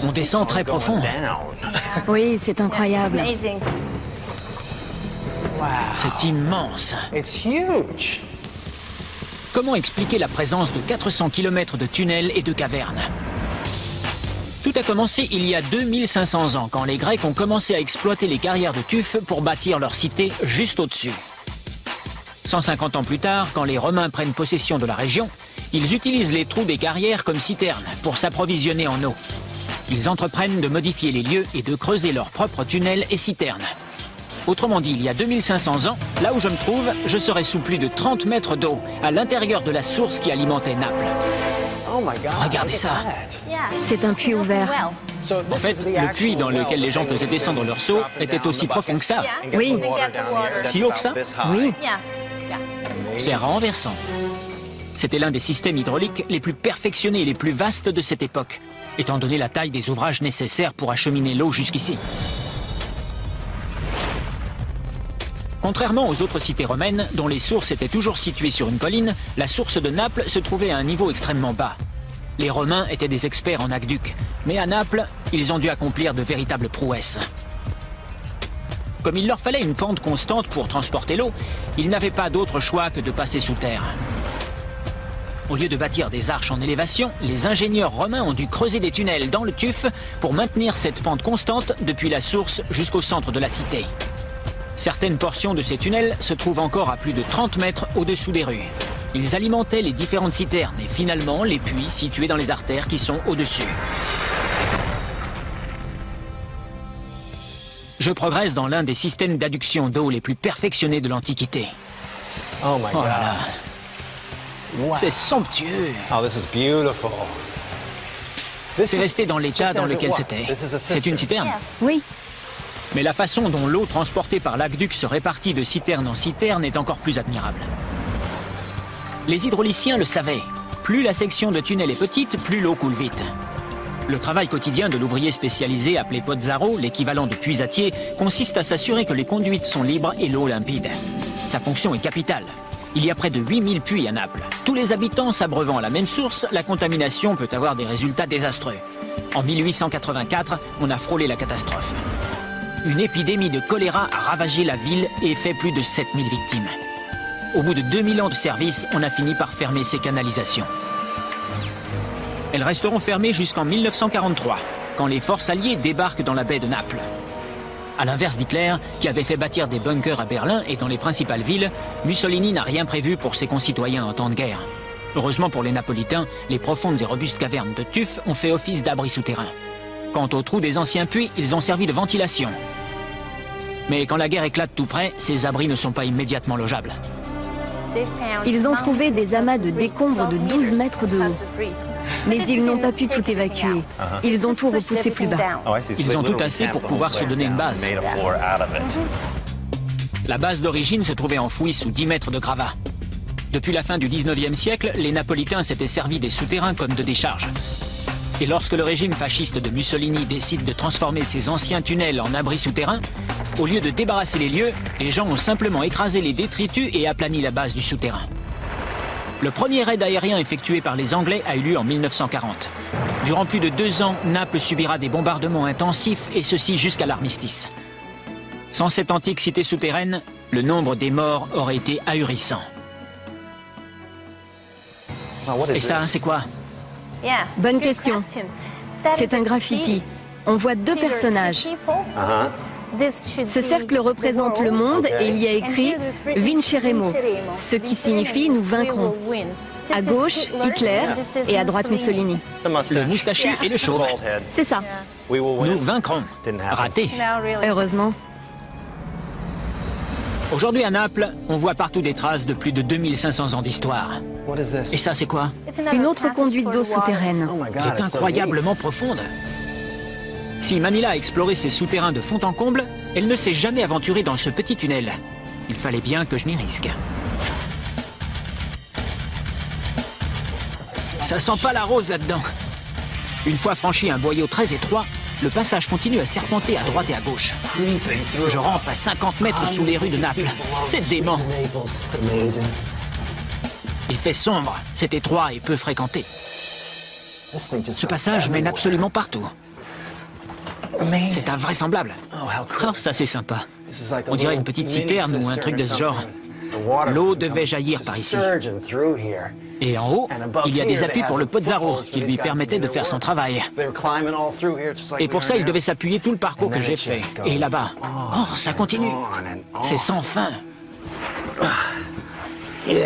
On descend très profond. Oui, c'est incroyable. C'est immense. Comment expliquer la présence de 400 km de tunnels et de cavernes? Tout a commencé il y a 2500 ans, quand les Grecs ont commencé à exploiter les carrières de tuf pour bâtir leur cité juste au-dessus. 150 ans plus tard, quand les Romains prennent possession de la région, ils utilisent les trous des carrières comme citernes pour s'approvisionner en eau. Ils entreprennent de modifier les lieux et de creuser leurs propres tunnels et citernes. Autrement dit, il y a 2500 ans, là où je me trouve, je serais sous plus de 30 mètres d'eau, à l'intérieur de la source qui alimentait Naples. Regardez ça. C'est un puits ouvert. En fait, le puits dans lequel les gens faisaient descendre leur seau était aussi profond que ça. Oui. Si haut que ça? Oui. C'est renversant. C'était l'un des systèmes hydrauliques les plus perfectionnés et les plus vastes de cette époque, étant donné la taille des ouvrages nécessaires pour acheminer l'eau jusqu'ici. Contrairement aux autres cités romaines, dont les sources étaient toujours situées sur une colline, la source de Naples se trouvait à un niveau extrêmement bas. Les Romains étaient des experts en aqueducs, mais à Naples, ils ont dû accomplir de véritables prouesses. Comme il leur fallait une pente constante pour transporter l'eau, ils n'avaient pas d'autre choix que de passer sous terre. Au lieu de bâtir des arches en élévation, les ingénieurs romains ont dû creuser des tunnels dans le tuf pour maintenir cette pente constante depuis la source jusqu'au centre de la cité. Certaines portions de ces tunnels se trouvent encore à plus de 30 mètres au-dessous des rues. Ils alimentaient les différentes citernes et finalement les puits situés dans les artères qui sont au-dessus. Je progresse dans l'un des systèmes d'adduction d'eau les plus perfectionnés de l'Antiquité. Oh my God. Oh là là. Wow. C'est somptueux. Oh, this is beautiful. C'est resté dans l'état dans lequel c'était. C'est une citerne. Oui. Mais la façon dont l'eau transportée par l'aqueduc se répartit de citerne en citerne est encore plus admirable. Les hydrauliciens le savaient. Plus la section de tunnel est petite, plus l'eau coule vite. Le travail quotidien de l'ouvrier spécialisé appelé pozzaro, l'équivalent de puisatier, consiste à s'assurer que les conduites sont libres et l'eau limpide. Sa fonction est capitale. Il y a près de 8000 puits à Naples. Tous les habitants s'abreuvant à la même source, la contamination peut avoir des résultats désastreux. En 1884, on a frôlé la catastrophe. Une épidémie de choléra a ravagé la ville et fait plus de 7000 victimes. Au bout de 2000 ans de service, on a fini par fermer ces canalisations. Elles resteront fermées jusqu'en 1943, quand les forces alliées débarquent dans la baie de Naples. À l'inverse d'Hitler, qui avait fait bâtir des bunkers à Berlin et dans les principales villes, Mussolini n'a rien prévu pour ses concitoyens en temps de guerre. Heureusement pour les Napolitains, les profondes et robustes cavernes de tuf ont fait office d'abri souterrain. Quant aux trous des anciens puits, ils ont servi de ventilation. Mais quand la guerre éclate tout près, ces abris ne sont pas immédiatement logeables. Ils ont trouvé des amas de décombres de 12 mètres de haut. Mais ils n'ont pas pu tout évacuer. Ils ont tout repoussé plus bas. Ils ont tout tassé pour pouvoir se donner une base. La base d'origine se trouvait enfouie sous 10 mètres de gravats. Depuis la fin du 19e siècle, les Napolitains s'étaient servis des souterrains comme de décharges. Et lorsque le régime fasciste de Mussolini décide de transformer ces anciens tunnels en abris souterrains, au lieu de débarrasser les lieux, les gens ont simplement écrasé les détritus et aplani la base du souterrain. Le premier raid aérien effectué par les Anglais a eu lieu en 1940. Durant plus de 2 ans, Naples subira des bombardements intensifs, et ceci jusqu'à l'armistice. Sans cette antique cité souterraine, le nombre des morts aurait été ahurissant. Et ça, c'est quoi? Bonne question. C'est un graffiti. On voit 2 personnages. Ce cercle représente le monde et il y a écrit « Vinceremo », ce qui signifie « nous vaincrons ». À gauche, Hitler et à droite, Mussolini. Le moustachu et le chauve. C'est ça. Nous vaincrons. Raté. Heureusement. Aujourd'hui à Naples, on voit partout des traces de plus de 2500 ans d'histoire. Et ça, c'est quoi? Une autre conduite d'eau souterraine. Elle est incroyablement profonde. Si Manila a exploré ses souterrains de fond en comble, elle ne s'est jamais aventurée dans ce petit tunnel. Il fallait bien que je m'y risque. Ça sent pas la rose là-dedans. Une fois franchi un boyau très étroit, le passage continue à serpenter à droite et à gauche. Je rampe à 50 mètres sous les rues de Naples. C'est dément. Il fait sombre, c'est étroit et peu fréquenté. Ce passage mène absolument partout. C'est invraisemblable. Oh, ça c'est sympa. On dirait une petite citerne ou un truc de ce genre. L'eau devait jaillir par ici. Et en haut, il y a des appuis pour le Pozzaro qui lui permettaient de faire son travail. Et pour ça, il devait s'appuyer tout le parcours que j'ai fait. Et là-bas, oh, ça continue. C'est sans fin. Il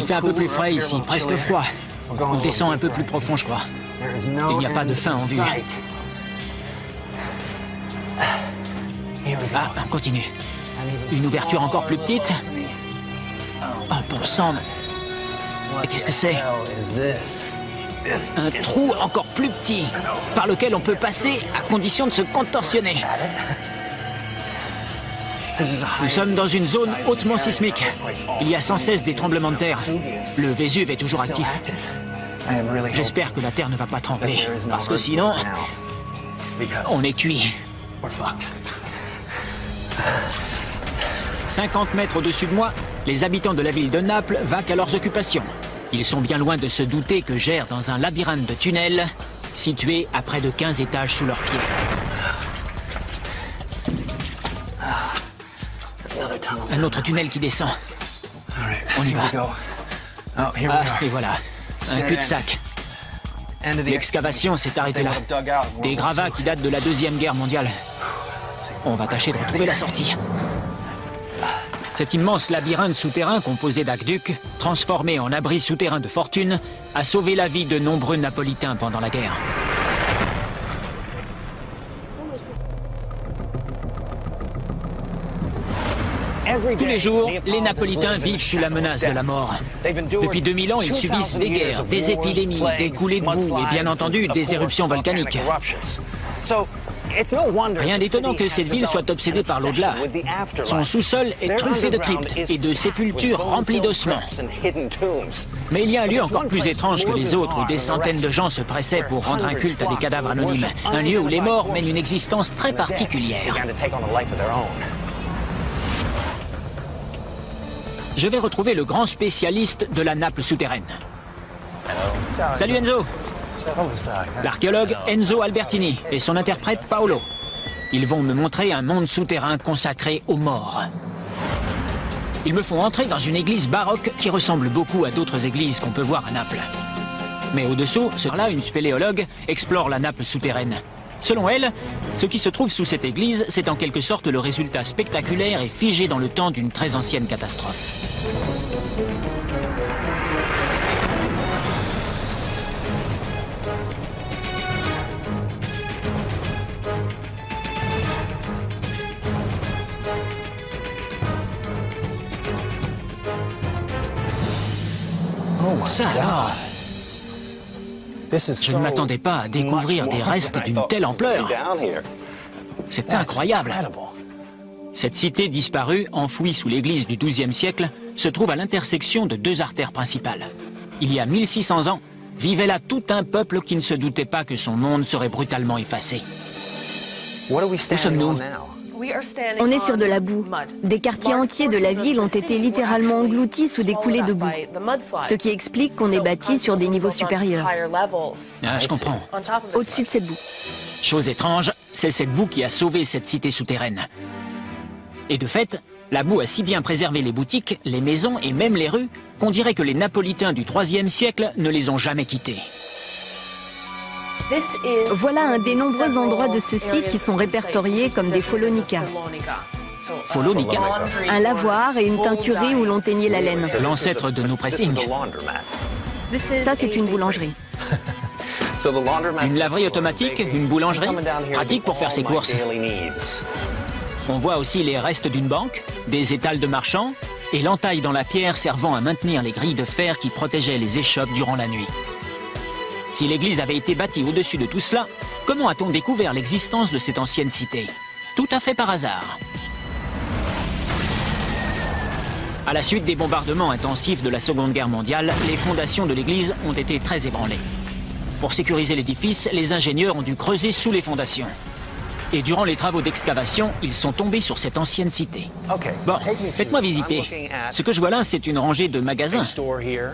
fait un peu plus frais ici, presque froid. On descend un peu plus profond, je crois. Il n'y a pas de fin en vue. Ah, on continue. Une ouverture encore plus petite. Oh, bon sang. Et qu'est-ce que c'est? Un trou encore plus petit, par lequel on peut passer à condition de se contorsionner. Nous sommes dans une zone hautement sismique. Il y a sans cesse des tremblements de terre. Le Vésuve est toujours actif. J'espère que la terre ne va pas trembler, parce que sinon, on est cuit. 50 mètres au-dessus de moi, les habitants de la ville de Naples vaquent à leurs occupations. Ils sont bien loin de se douter que j'erre dans un labyrinthe de tunnels situé à près de 15 étages sous leurs pieds. Un autre tunnel qui descend. On y va. Ah, et voilà. Un cul-de-sac. L'excavation s'est arrêtée là. Des gravats qui datent de la Deuxième Guerre mondiale. On va tâcher de retrouver la sortie. Cet immense labyrinthe souterrain composé d'aqueducs, transformé en abri souterrain de fortune, a sauvé la vie de nombreux Napolitains pendant la guerre. Tous les jours, les Napolitains vivent sous la menace de la mort. Depuis 2000 ans, ils subissent des guerres, des épidémies, des coulées de boue et bien entendu des éruptions volcaniques. Rien d'étonnant que cette ville soit obsédée par l'au-delà. Son sous-sol est truffé de cryptes et de sépultures remplies d'ossements. Mais il y a un lieu encore plus étrange que les autres où des centaines de gens se pressaient pour rendre un culte à des cadavres anonymes. Un lieu où les morts mènent une existence très particulière. Je vais retrouver le grand spécialiste de la Naples souterraine. Salut Enzo! L'archéologue Enzo Albertini et son interprète Paolo. Ils vont me montrer un monde souterrain consacré aux morts. Ils me font entrer dans une église baroque qui ressemble beaucoup à d'autres églises qu'on peut voir à Naples. Mais au-dessous, là, une spéléologue explore la Naples souterraine. Selon elle, ce qui se trouve sous cette église, c'est en quelque sorte le résultat spectaculaire et figé dans le temps d'une très ancienne catastrophe. Ça alors, je ne m'attendais pas à découvrir des restes d'une telle ampleur. C'est incroyable. Cette cité disparue, enfouie sous l'église du XIIe siècle, se trouve à l'intersection de deux artères principales. Il y a 1600 ans, vivait là tout un peuple qui ne se doutait pas que son monde serait brutalement effacé. Où sommes-nous? On est sur de la boue. Des quartiers entiers de la ville ont été littéralement engloutis sous des coulées de boue, ce qui explique qu'on est bâti sur des niveaux supérieurs. Ah, je comprends. Au-dessus de cette boue. Chose étrange, c'est cette boue qui a sauvé cette cité souterraine. Et de fait, la boue a si bien préservé les boutiques, les maisons et même les rues qu'on dirait que les Napolitains du IIIe siècle ne les ont jamais quittées. Voilà un des nombreux endroits de ce site qui sont répertoriés comme des Follonica. Follonica, Un lavoir et une teinturerie où l'on teignait la laine. l'ancêtre de nos pressings. Ça, c'est une boulangerie. Une laverie automatique, une boulangerie, pratique pour faire ses courses. On voit aussi les restes d'une banque, des étals de marchands et l'entaille dans la pierre servant à maintenir les grilles de fer qui protégeaient les échoppes durant la nuit. Si l'église avait été bâtie au-dessus de tout cela, comment a-t-on découvert l'existence de cette ancienne cité? Tout à fait par hasard. À la suite des bombardements intensifs de la Seconde Guerre mondiale, les fondations de l'église ont été très ébranlées. Pour sécuriser l'édifice, les ingénieurs ont dû creuser sous les fondations. Et durant les travaux d'excavation, ils sont tombés sur cette ancienne cité. Bon, faites-moi visiter. Ce que je vois là, c'est une rangée de magasins.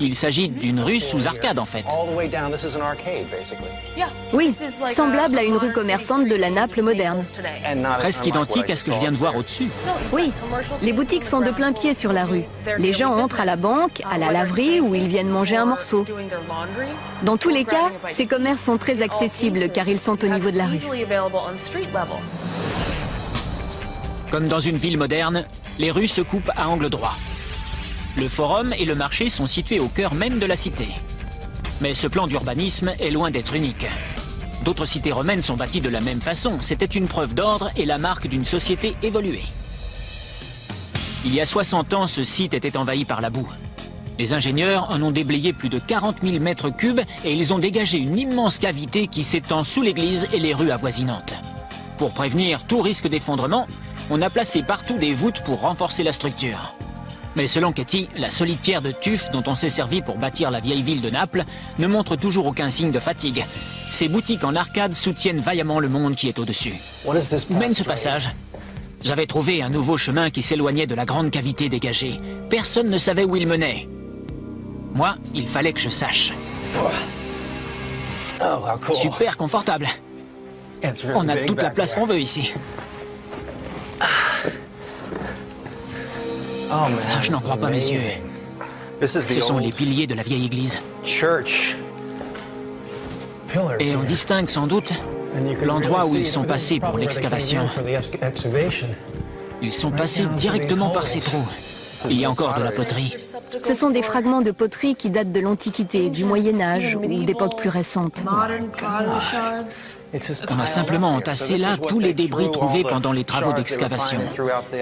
Il s'agit d'une rue sous arcade, en fait. Oui, semblable à une rue commerçante de la Naples moderne. Presque identique à ce que je viens de voir au-dessus. Oui, les boutiques sont de plein pied sur la rue. Les gens entrent à la banque, à la laverie où ils viennent manger un morceau. Dans tous les cas, ces commerces sont très accessibles car ils sont au niveau de la rue. Comme dans une ville moderne, les rues se coupent à angle droit. Le forum et le marché sont situés au cœur même de la cité. Mais ce plan d'urbanisme est loin d'être unique. D'autres cités romaines sont bâties de la même façon. C'était une preuve d'ordre et la marque d'une société évoluée. Il y a 60 ans, ce site était envahi par la boue. Les ingénieurs en ont déblayé plus de 40 000 mètres cubes et ils ont dégagé une immense cavité qui s'étend sous l'église et les rues avoisinantes. Pour prévenir tout risque d'effondrement, on a placé partout des voûtes pour renforcer la structure. Mais selon Katie, la solide pierre de tuf dont on s'est servi pour bâtir la vieille ville de Naples ne montre toujours aucun signe de fatigue. Ces boutiques en arcade soutiennent vaillamment le monde qui est au-dessus. Où mène ce passage? J'avais trouvé un nouveau chemin qui s'éloignait de la grande cavité dégagée. Personne ne savait où il menait. Moi, il fallait que je sache. Super confortable. On a toute la place qu'on veut ici. Ah, je n'en crois pas mes yeux. Ce sont les piliers de la vieille église. Et on distingue sans doute l'endroit où ils sont passés pour l'excavation. Ils sont passés directement par ces trous. Il y a encore de la poterie. Ce sont des fragments de poterie qui datent de l'Antiquité, du Moyen-Âge ou d'époques plus récentes. On a simplement entassé là tous les débris trouvés pendant les travaux d'excavation.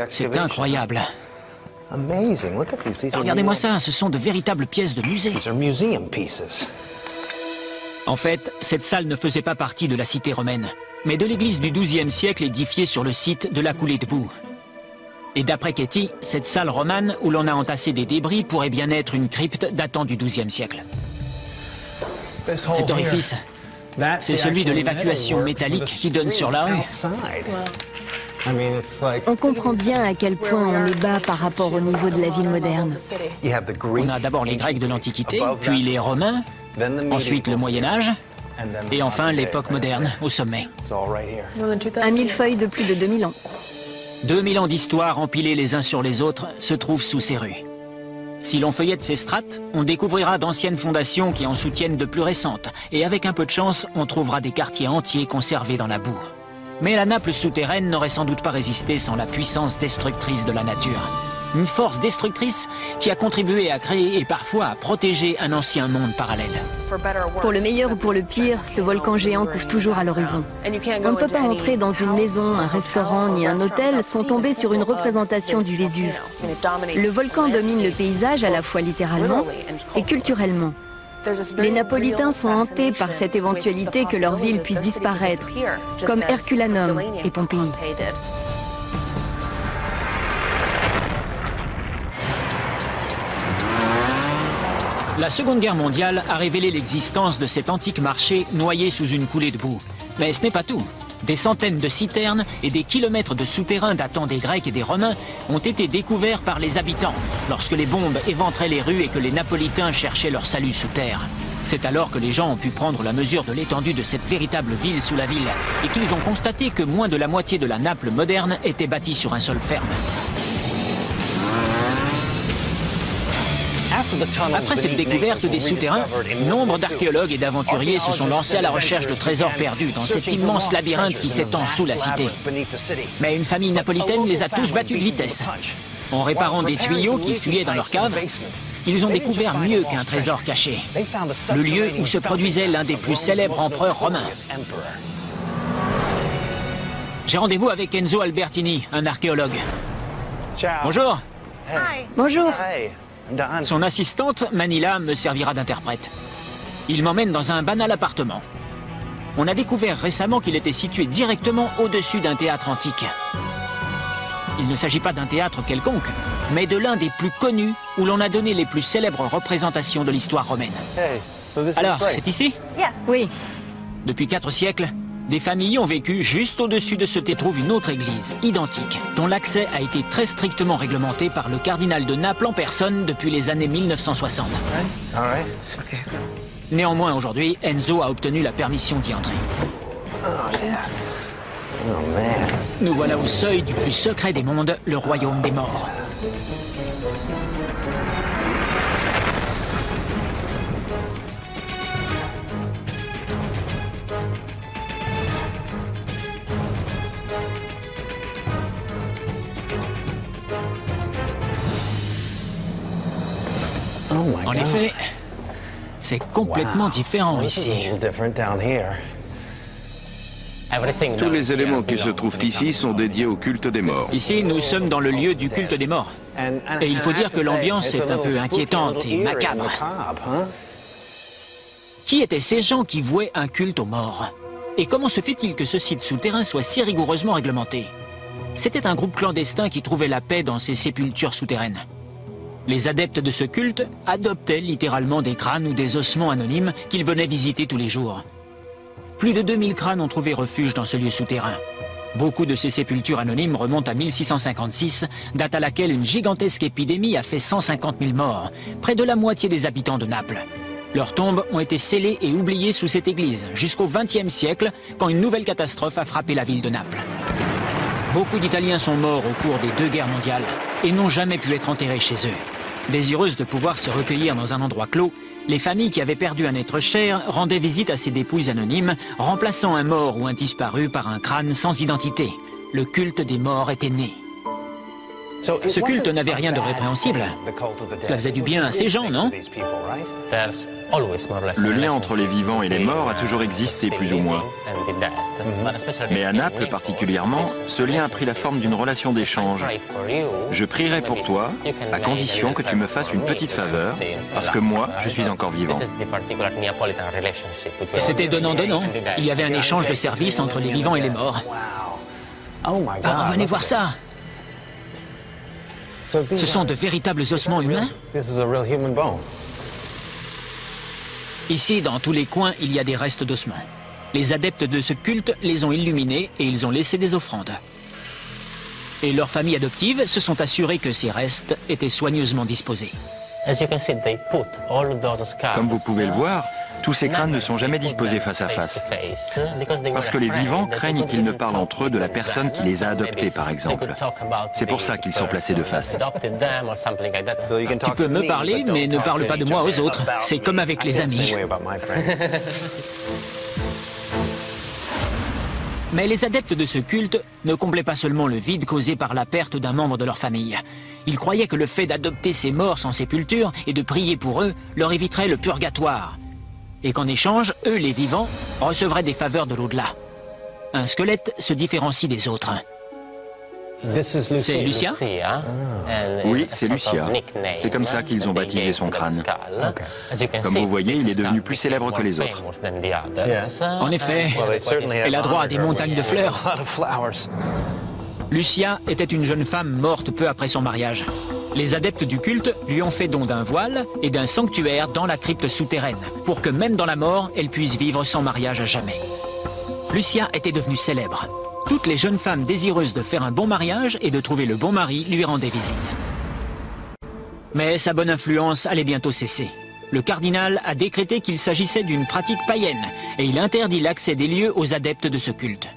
C'est incroyable. Regardez-moi ça, ce sont de véritables pièces de musée. En fait, cette salle ne faisait pas partie de la cité romaine, mais de l'église du XIIe siècle édifiée sur le site de la coulée de boue. Et d'après Katie, cette salle romane où l'on a entassé des débris pourrait bien être une crypte datant du XIIe siècle. Cet orifice, c'est celui de l'évacuation métallique qui donne sur la rue. On comprend bien à quel point on est bas par rapport au niveau de la ville moderne. On a d'abord les Grecs de l'Antiquité, puis les Romains, ensuite le Moyen-Âge, et enfin l'époque moderne, au sommet. Un millefeuille de plus de 2000 ans. 2000 ans d'histoire empilés les uns sur les autres se trouvent sous ces rues. Si l'on feuillette ces strates, on découvrira d'anciennes fondations qui en soutiennent de plus récentes, et avec un peu de chance, on trouvera des quartiers entiers conservés dans la boue. Mais la Naples souterraine n'aurait sans doute pas résisté sans la puissance destructrice de la nature. Une force destructrice qui a contribué à créer et parfois à protéger un ancien monde parallèle. Pour le meilleur ou pour le pire, ce volcan géant couvre toujours à l'horizon. On ne peut pas entrer dans une maison, un restaurant ni un hôtel sans tomber sur une représentation du Vésuve. Le volcan domine le paysage à la fois littéralement et culturellement. Les Napolitains sont hantés par cette éventualité que leur ville puisse disparaître, comme Herculanum et Pompéi. La Seconde Guerre mondiale a révélé l'existence de cet antique marché noyé sous une coulée de boue. Mais ce n'est pas tout. Des centaines de citernes et des kilomètres de souterrains datant des Grecs et des Romains ont été découverts par les habitants lorsque les bombes éventraient les rues et que les Napolitains cherchaient leur salut sous terre. C'est alors que les gens ont pu prendre la mesure de l'étendue de cette véritable ville sous la ville et qu'ils ont constaté que moins de la moitié de la Naples moderne était bâtie sur un sol ferme. Après cette découverte des souterrains, nombre d'archéologues et d'aventuriers se sont lancés à la recherche de trésors perdus dans cet immense labyrinthe qui s'étend sous la cité. Mais une famille napolitaine les a tous battus de vitesse. En réparant des tuyaux qui fuyaient dans leur cave, ils ont découvert mieux qu'un trésor caché. Le lieu où se produisait l'un des plus célèbres empereurs romains. J'ai rendez-vous avec Enzo Albertini, un archéologue. Bonjour. Bonjour. Son assistante, Manila, me servira d'interprète. Il m'emmène dans un banal appartement. On a découvert récemment qu'il était situé directement au-dessus d'un théâtre antique. Il ne s'agit pas d'un théâtre quelconque, mais de l'un des plus connus où l'on a donné les plus célèbres représentations de l'histoire romaine. Alors, c'est ici? Oui. Depuis 4 siècles, des familles ont vécu juste au-dessus de ce se trouve une autre église, identique, dont l'accès a été très strictement réglementé par le cardinal de Naples en personne depuis les années 1960. Néanmoins, aujourd'hui, Enzo a obtenu la permission d'y entrer. Nous voilà au seuil du plus secret des mondes, le royaume des morts. En effet, c'est complètement différent ici. Tous les éléments qui se trouvent ici sont dédiés au culte des morts. Ici, nous sommes dans le lieu du culte des morts. Et il faut dire que l'ambiance est un peu inquiétante et macabre. Qui étaient ces gens qui vouaient un culte aux morts? Et comment se fait-il que ce site souterrain soit si rigoureusement réglementé? C'était un groupe clandestin qui trouvait la paix dans ces sépultures souterraines. Les adeptes de ce culte adoptaient littéralement des crânes ou des ossements anonymes qu'ils venaient visiter tous les jours. Plus de 2000 crânes ont trouvé refuge dans ce lieu souterrain. Beaucoup de ces sépultures anonymes remontent à 1656, date à laquelle une gigantesque épidémie a fait 150 000 morts, près de la moitié des habitants de Naples. Leurs tombes ont été scellées et oubliées sous cette église, jusqu'au XXe siècle, quand une nouvelle catastrophe a frappé la ville de Naples. Beaucoup d'Italiens sont morts au cours des 2 guerres mondiales et n'ont jamais pu être enterrés chez eux. Désireuses de pouvoir se recueillir dans un endroit clos, les familles qui avaient perdu un être cher rendaient visite à ces dépouilles anonymes, remplaçant un mort ou un disparu par un crâne sans identité. Le culte des morts était né. Ce culte n'avait rien de répréhensible. Cela faisait du bien à ces gens, non? Le lien entre les vivants et les morts a toujours existé, plus ou moins. Mais à Naples particulièrement, ce lien a pris la forme d'une relation d'échange. Je prierai pour toi, à condition que tu me fasses une petite faveur, parce que moi, je suis encore vivant. C'était donnant-donnant. Il y avait un échange de services entre les vivants et les morts. Ah, venez voir ça! Ce sont de véritables ossements humains? Ici, dans tous les coins, il y a des restes d'ossements. Les adeptes de ce culte les ont illuminés et ils ont laissé des offrandes. Et leurs familles adoptives se sont assurées que ces restes étaient soigneusement disposés. Comme vous pouvez le voir, tous ces crânes ne sont jamais disposés face à face. Parce que les vivants craignent qu'ils ne parlent entre eux de la personne qui les a adoptés, par exemple. C'est pour ça qu'ils sont placés de face. Tu peux me parler, mais ne parle pas de moi aux autres. C'est comme avec les amis. Mais les adeptes de ce culte ne comblaient pas seulement le vide causé par la perte d'un membre de leur famille. Ils croyaient que le fait d'adopter ces morts sans sépulture et de prier pour eux leur éviterait le purgatoire. Et qu'en échange, eux, les vivants, recevraient des faveurs de l'au-delà. Un squelette se différencie des autres. C'est Lucia? Oui, c'est Lucia. C'est comme ça qu'ils ont baptisé son crâne. Comme vous voyez, il est devenu plus célèbre que les autres. En effet, elle a droit à des montagnes de fleurs. Lucia était une jeune femme morte peu après son mariage. Les adeptes du culte lui ont fait don d'un voile et d'un sanctuaire dans la crypte souterraine, pour que même dans la mort, elle puisse vivre sans mariage à jamais. Lucia était devenue célèbre. Toutes les jeunes femmes désireuses de faire un bon mariage et de trouver le bon mari lui rendaient visite. Mais sa bonne influence allait bientôt cesser. Le cardinal a décrété qu'il s'agissait d'une pratique païenne et il interdit l'accès des lieux aux adeptes de ce culte.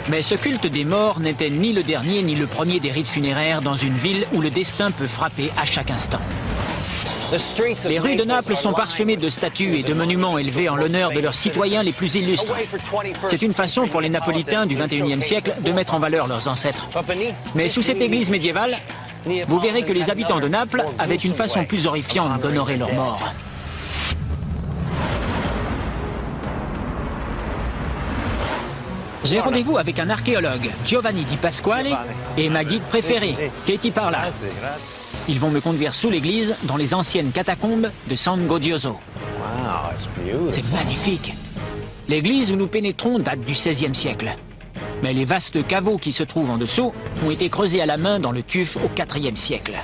Mais ce culte des morts n'était ni le dernier ni le premier des rites funéraires dans une ville où le destin peut frapper à chaque instant. Les rues de Naples sont parsemées de statues et de monuments élevés en l'honneur de leurs citoyens les plus illustres. C'est une façon pour les Napolitains du XXIe siècle de mettre en valeur leurs ancêtres. Mais sous cette église médiévale, vous verrez que les habitants de Naples avaient une façon plus horrifiante d'honorer leurs morts. J'ai rendez-vous avec un archéologue, Giovanni Di Pasquale, et ma guide préférée, Katie Parla. Ils vont me conduire sous l'église, dans les anciennes catacombes de San Godioso. C'est magnifique. L'église où nous pénétrons date du XVIe siècle. Mais les vastes caveaux qui se trouvent en dessous ont été creusés à la main dans le tuf au IVe siècle.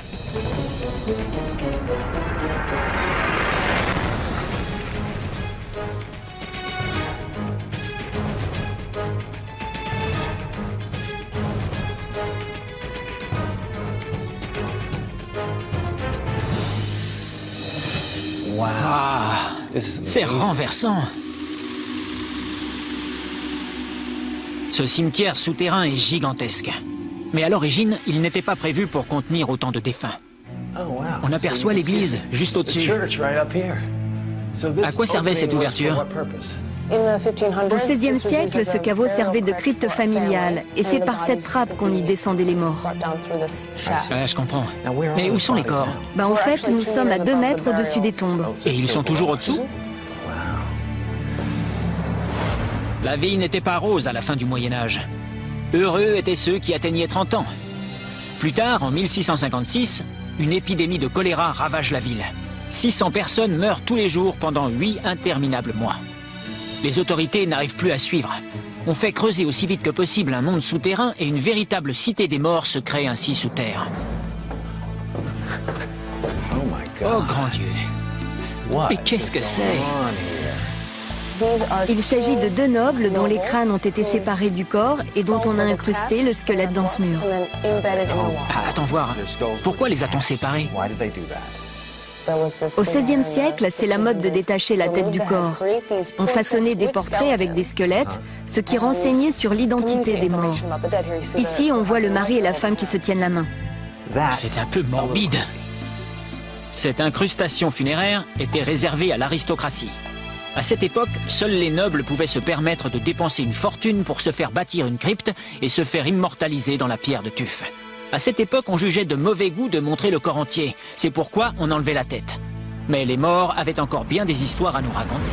Ah, c'est renversant. Ce cimetière souterrain est gigantesque. Mais à l'origine, il n'était pas prévu pour contenir autant de défunts. On aperçoit l'église juste au-dessus. À quoi servait cette ouverture? Au XVIe siècle, ce caveau servait de crypte familiale, et c'est par cette trappe qu'on y descendait les morts. Je comprends. Mais où sont les corps? En fait, nous sommes à 2 mètres au-dessus des tombes. Et ils sont toujours au-dessous? La vie n'était pas rose à la fin du Moyen-Âge. Heureux étaient ceux qui atteignaient 30 ans. Plus tard, en 1656, une épidémie de choléra ravage la ville. 600 personnes meurent tous les jours pendant 8 interminables mois. Les autorités n'arrivent plus à suivre. On fait creuser aussi vite que possible un monde souterrain et une véritable cité des morts se crée ainsi sous terre. Oh grand Dieu! Et qu'est-ce que c'est? Il s'agit de 2 nobles dont les crânes ont été séparés du corps et dont on a incrusté le squelette dans ce mur. Attends voir. Pourquoi les a-t-on séparés? Au XVIe siècle, c'est la mode de détacher la tête du corps. On façonnait des portraits avec des squelettes, ce qui renseignait sur l'identité des morts. Ici, on voit le mari et la femme qui se tiennent la main. C'est un peu morbide. Cette incrustation funéraire était réservée à l'aristocratie. À cette époque, seuls les nobles pouvaient se permettre de dépenser une fortune pour se faire bâtir une crypte et se faire immortaliser dans la pierre de tuf. À cette époque, on jugeait de mauvais goût de montrer le corps entier. C'est pourquoi on enlevait la tête. Mais les morts avaient encore bien des histoires à nous raconter.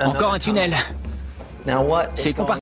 Encore un tunnel. Ces compartiments